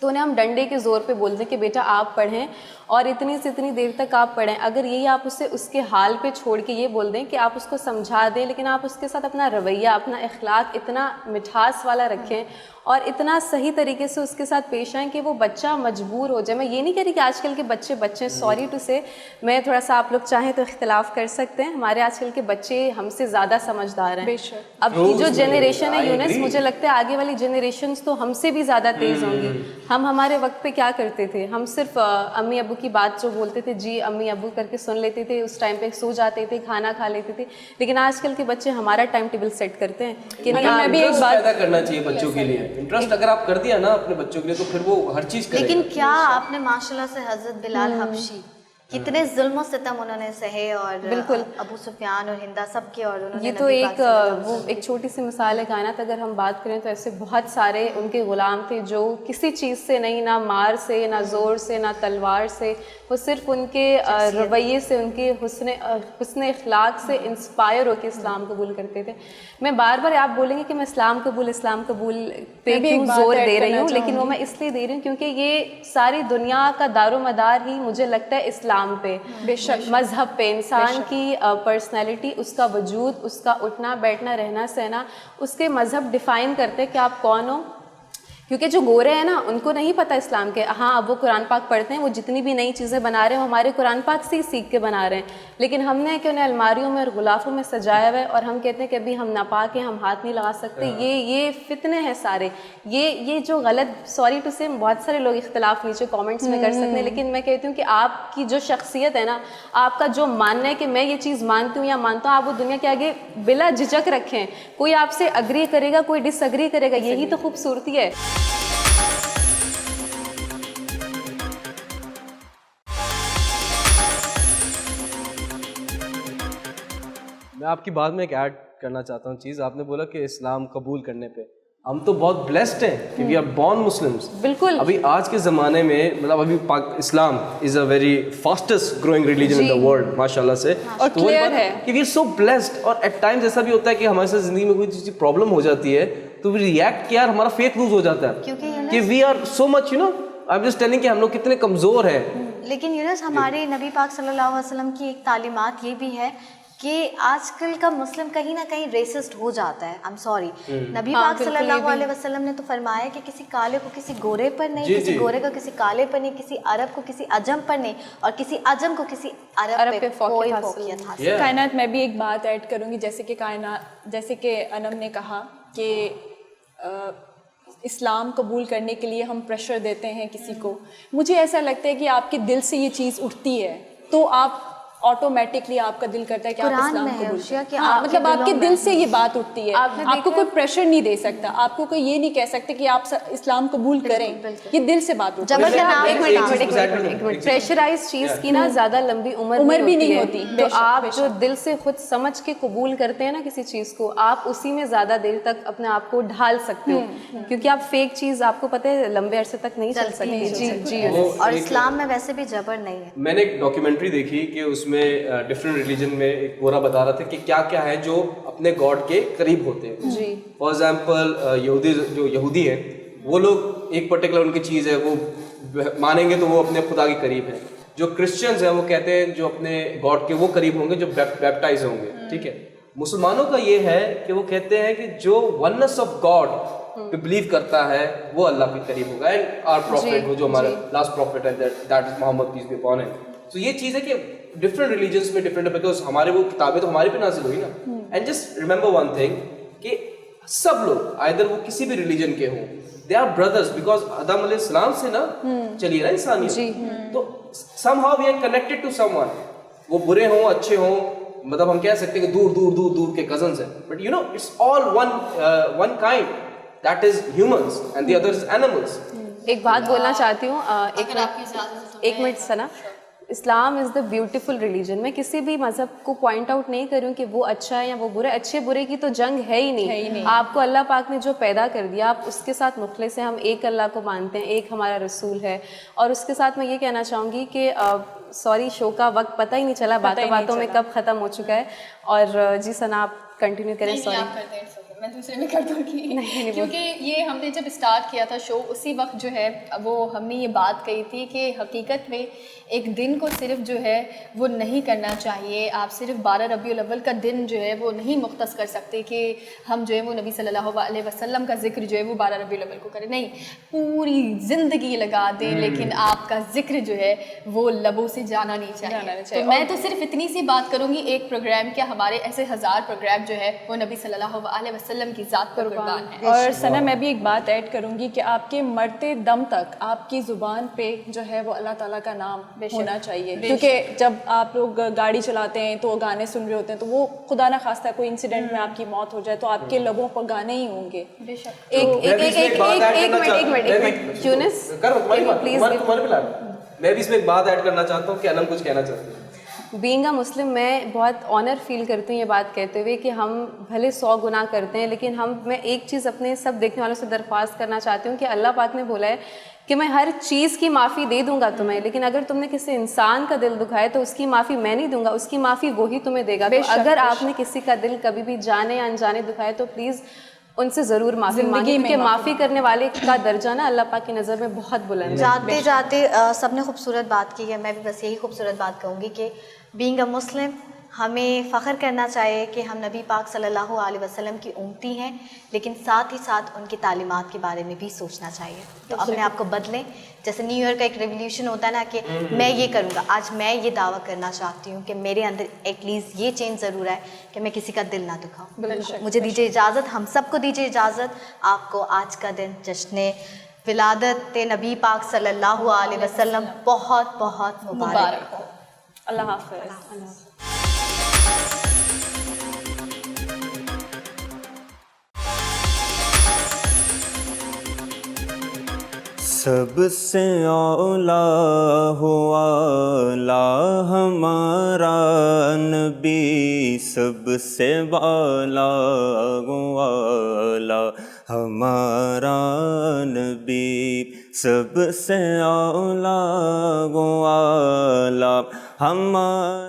تو انہیں ہم ڈنڈے کے زور پہ بولتے ہیں کہ بیٹا آپ پڑھیں اور اتنی سے اتنی دیر تک آپ پڑھیں. اگر یہی آپ اسے اس کے حال پہ چھوڑ کے یہ بول دیں کہ آپ اس کو سمجھا دیں لیکن آپ اس کے ساتھ اپنا رویہ, اپنا اخلاق اتنا مٹھاس والا رکھیں اور اتنا صحیح طریقے سے اس کے ساتھ پیش آئیں کہ وہ بچہ مجبور ہو جائے. میں یہ نہیں کہہ رہی کہ آج کل کے بچے سوری ٹو سے, میں تھوڑا سا آپ لوگ چاہیں تو اختلاف کر سکتے ہیں, ہمارے آج کل کے بچے ہم سے زیادہ سمجھدار ہیں. اب کی جو جنریشن ہے یونس, مجھے لگتا ہے آگے والی جنریشنز تو ہم سے بھی زیادہ تیز ہوں گی. ہم ہمارے وقت پہ کیا کرتے تھے, ہم صرف امی ابو کی بات جو بولتے تھے جی امی ابو کر کے سن لیتے تھے, اس ٹائم پہ سو جاتے تھے, کھانا کھا لیتے تھے. لیکن آج کل کے بچے ہمارا ٹائم ٹیبل سیٹ کرتے ہیں کہ نہیں.
میں بھی ایک بات پیدا کرنا چاہیے بچوں کے لیے, انٹرسٹ اگر آپ کر دیا نا اپنے بچوں کے لیے تو پھر وہ ہر چیز کریں.
لیکن کیا آپ نے ماشاءاللہ سے حضرت بلال حبشی کتنے ظلم و ستم انہوں نے سہے, اور بالکل ابو سفیان اور ہندا سب کے, اور انہوں نے
یہ تو ایک چھوٹی سی مثال ہے کائنات. اگر ہم بات کریں تو ایسے بہت سارے ان کے غلام تھے جو کسی چیز سے نہیں, نہ مار سے, نہ زور سے, نہ تلوار سے, وہ صرف ان کے رویے سے, ان کے حسن اخلاق سے انسپائر ہو کے اسلام قبول کرتے تھے. میں بار بار آپ بولیں گے کہ میں اسلام قبول پہ کیوں زور دے رہی ہوں, لیکن وہ میں اس لیے دے رہی ہوں کیونکہ یہ ساری دنیا کا دار و مدار ہی مجھے لگتا ہے اسلام پہ, مذہب پہ. انسان کی پرسنالٹی, اس کا وجود, اس کا اٹھنا بیٹھنا رہنا سہنا, اس کے مذہب ڈیفائن کرتے کہ آپ کون ہو. کیونکہ جو گورے ہیں نا ان کو نہیں پتہ اسلام کے, ہاں اب وہ قرآن پاک پڑھتے ہیں, وہ جتنی بھی نئی چیزیں بنا رہے ہیں وہ ہمارے قرآن پاک سے ہی سیکھ کے بنا رہے ہیں. لیکن ہم نے کہ انہیں الماریوں میں اور غلافوں میں سجایا ہوا ہے اور ہم کہتے ہیں کہ ابھی ہم ناپاک ہیں, ہم ہاتھ نہیں لگا سکتے. یہ فتنے ہیں سارے, یہ جو غلط, سوری ٹو سے بہت سارے لوگ اختلاف نیچے کامنٹس میں کر سکتے ہیں, لیکن میں کہتی ہوں کہ آپ کی جو شخصیت ہے نا, آپ کا جو ماننا ہے کہ میں یہ چیز مانتی ہوں یا مانتا ہوں, آپ وہ دنیا کے آگے بلا جھجک رکھیں. کوئی آپ سے اگری کرے گا, کوئی ڈس اگری کرے گا, یہی تو خوبصورتی ہے.
میں آپ کی بات میں ایک ایڈ کرنا چاہتا ہوں چیز. آپ نے بولا کہ اسلام قبول کرنے پہ ہم تو بہت بلیسڈ ہیں کہ وی آر بورن مسلمس.
بالکل.
ابھی آج کے زمانے میں مطلب ابھی Islam is a very fastest growing religion in the world ماشاء اللہ سے.
اور کلیئر ہے
کہ وی آر سو بلیسڈ. اور ایٹ ٹائمز ایسا بھی ہوتا ہے کہ ہمارے ساتھ زندگی میں کوئی چیز پرابلم ہو جاتی ہے تو وی ریئیکٹ کہ یار ہمارا فیتھ لوز ہو جاتا ہے کہ we are so much I am just telling کہ ہم لوگ کتنے کمزور ہیں.
لیکن یونس ہمارے نبی پاک صلی اللہ علیہ وسلم کی ایک تعلیمات یہ بھی ہے کہ آج کل کا مسلم کہیں نہ کہیں ریسسٹ ہو جاتا ہے. I'm sorry. نبی پاک صلی اللہ علیہ وسلم نے تو فرمایا کہ کسی کالے کو کسی گورے پر نہیں, کسی گورے کو کسی کالے پر نہیں, کسی عرب کو کسی عجم پر نہیں, اور کسی عجم کو کسی عرب پہ کوئی فوقیت حاصل.
کائنات میں بھی ایک بات ایڈ کروں گی, جیسے کہ انم نے کہا کہ اسلام قبول کرنے کے لیے ہم پریشر دیتے ہیں کسی کو. مجھے ایسا لگتا ہے کہ آپ کے دل سے یہ چیز اٹھتی ہے تو آپ آٹومیٹکلی آپ کا دل کرتا ہے کہ آپ اسلام قبول کریں. مطلب آپ کے دل سے یہ بات اٹھتی ہے, آپ کو کوئی پریشر نہیں دے سکتا, آپ کو کوئی یہ نہیں کہہ سکتے کہ آپ اسلام قبول کریں, یہ دل سے بات اٹھتی ہے.
پریشرائز چیز کی نا زیادہ لمبی عمر بھی نہیں ہوتی. تو آپ جو دل سے خود سمجھ کے قبول کرتے ہیں نا کسی چیز کو, آپ اسی میں زیادہ دیر تک اپنے آپ کو ڈھال سکتے ہو, کیونکہ آپ فیک چیز آپ کو پتہ ہے لمبے عرصے تک نہیں چل سکتی. جی.
اور اسلام میں ویسے بھی جبر نہیں ہے.
میں نے ایک ڈاکیومنٹری دیکھی کہ اس میں ڈفرینٹ ریلیجن میں ایک گورا بتا رہا تھا کہ کیا کیا ہے جو اپنے گاڈ کے قریب ہوتے ہیں.
جی.
فار ایگزامپل یہودی ہیں, وہ لوگ ایک پرٹیکولر ان کی چیز ہے وہ مانیں گے تو وہ اپنے خدا کے قریب ہیں. جو کرسچنز ہیں وہ کہتے ہیں جو اپنے گاڈ کے وہ قریب ہوں گے جو بیپٹائز ہوں گے. ٹھیک ہے. مسلمانوں کا یہ ہے کہ وہ کہتے ہیں کہ جو ونس آف گاڈ پہ بلیو کرتا ہے وہ اللہ کے قریب ہوگا. اینڈ آر پروفیٹ, وہ جو ہمارا لاسٹ پروفیٹ ہے that is Muhammad peace be upon him. تو یہ چیز ہے کہ ڈفرینٹ ریلیجنس میں ڈفرینٹ، بیکاز ہمارے وہ کتابیں تو ہمارے پہ نازل ہوئی نا. And just remember one thing کہ سب لوگ آئدر وہ کسی بھی ریلیجن کے ہوں، دے آر بردرز، بیکاز آدم علیہ السلام سے نا چلیے نا انسانیت. تو somehow we are connected to someone. وہ برے ہوں اچھے ہوں، مطلب ہم کہہ سکتے ہیں کہ دور دور دور دور کے کزنس ہیں، but you know it's all one kind, that is humans and the other is animals.
ایک بات بولنا چاہتی ہوں، ایک منٹ سنا. Islam is the beautiful religion. میں کسی بھی مذہب کو پوائنٹ آؤٹ نہیں کروں کہ وہ اچھا ہے یا وہ برا. اچھے برے کی تو جنگ ہے ہی نہیں. آپ کو اللہ پاک نے جو پیدا کر دیا آپ اس کے ساتھ مخلص ہیں. ہم ایک اللہ کو مانتے ہیں، ایک ہمارا رسول ہے. اور اس کے ساتھ میں یہ کہنا چاہوں گی کہ سوری شو کا وقت پتہ ہی نہیں چلا، باتوں باتوں میں کب ختم ہو چکا ہے. اور جی ثنا آپ کنٹینیو کریں. سوری
میں دوسرے میں کر دوں گی، کیونکہ یہ ہم نے جب اسٹارٹ کیا تھا شو اسی وقت جو ہے وہ ہم نے یہ بات کہی تھی کہ حقیقت میں ایک دن کو صرف جو ہے وہ نہیں کرنا چاہیے. آپ صرف 12 ربیع الاول کا دن جو ہے وہ نہیں مختص کر سکتے کہ ہم جو ہے وہ نبی صلی اللہ علیہ وسلم کا ذکر جو ہے وہ 12 ربیع الاول کو کریں. نہیں، پوری زندگی لگا دیں لیکن آپ کا ذکر جو ہے وہ لبوں سے جانا نہیں چاہیے. تو میں تو صرف اتنی سی بات کروں گی، ایک پروگرام کیا ہمارے ایسے ہزار پروگرام جو ہے وہ نبی صلی اللہ علیہ وسلم کی ذات پر قربان ہے.
اور ثنا میں بھی ایک بات ایڈ کروں گی کہ آپ کے مرتے دم تک آپ کی زبان پہ جو ہے وہ اللہ تعالیٰ کا نام ہونا چاہیے. کیونکہ جب آپ لوگ گاڑی چلاتے ہیں تو گانے سن رہے ہوتے ہیں تو وہ خدا نہ خواستہ کوئی انسیڈنٹ میں آپ کی موت ہو جائے تو آپ کے لبوں پر گانے ہی ہوں گے.
میں بھی اس میں ایک بات ایڈ کرنا چاہتا ہوں کہ انم کچھ کہنا چاہتی ہوں.
بینگ اے مسلم میں بہت آنر فیل کرتی ہوں یہ بات کہتے ہوئے کہ ہم بھلے 100 گناہ کرتے ہیں لیکن میں ایک چیز اپنے سب دیکھنے والوں سے درخواست کرنا چاہتی ہوں کہ اللہ پاک نے بولا ہے کہ میں ہر چیز کی معافی دے دوں گا تمہیں، لیکن اگر تم نے کسی انسان کا دل دکھایا تو اس کی معافی میں نہیں دوں گا، اس کی معافی وہی تمہیں دے گا. تو اگر آپ نے کسی کا دل کبھی بھی جانے یا انجانے دکھایا تو پلیز ان سے ضرور معافی مانگیں، کیونکہ معافی کرنے والے کا درجہ نا اللہ پاک کی نظر میں بہت بلند ہے.
جاتے جاتے سب نے خوبصورت بات کی ہے، میں بھی بس یہی خوبصورت بات کہوں گی کہ بینگ اے مسلم ہمیں فخر کرنا چاہیے کہ ہم نبی پاک صلی اللہ علیہ وسلم کی امتی ہیں، لیکن ساتھ ہی ساتھ ان کی تعلیمات کے بارے میں بھی سوچنا چاہیے. تو اپنے آپ کو بدلیں. جیسے نیو ایئر کا ایک ریولیوشن ہوتا ہے نا کہ میں یہ کروں گا. آج میں یہ دعویٰ کرنا چاہتی ہوں کہ میرے اندر ایٹ لیسٹ یہ چینج ضرور ہے کہ میں کسی کا دل نہ دکھاؤں. مجھے دیجیے اجازت، ہم سب کو دیجیے اجازت. آپ کو آج کا دن جشن ولادت نبی پاک صلی اللہ علیہ وسلم بہت بہت مبارک ہو.
اللہ حافظ.
سب سے اولا ہوا لا ہمارا نبی، سب سے بالا ہوا لا ہمارا نبی، سب سے اولا ہوا لا ہمارا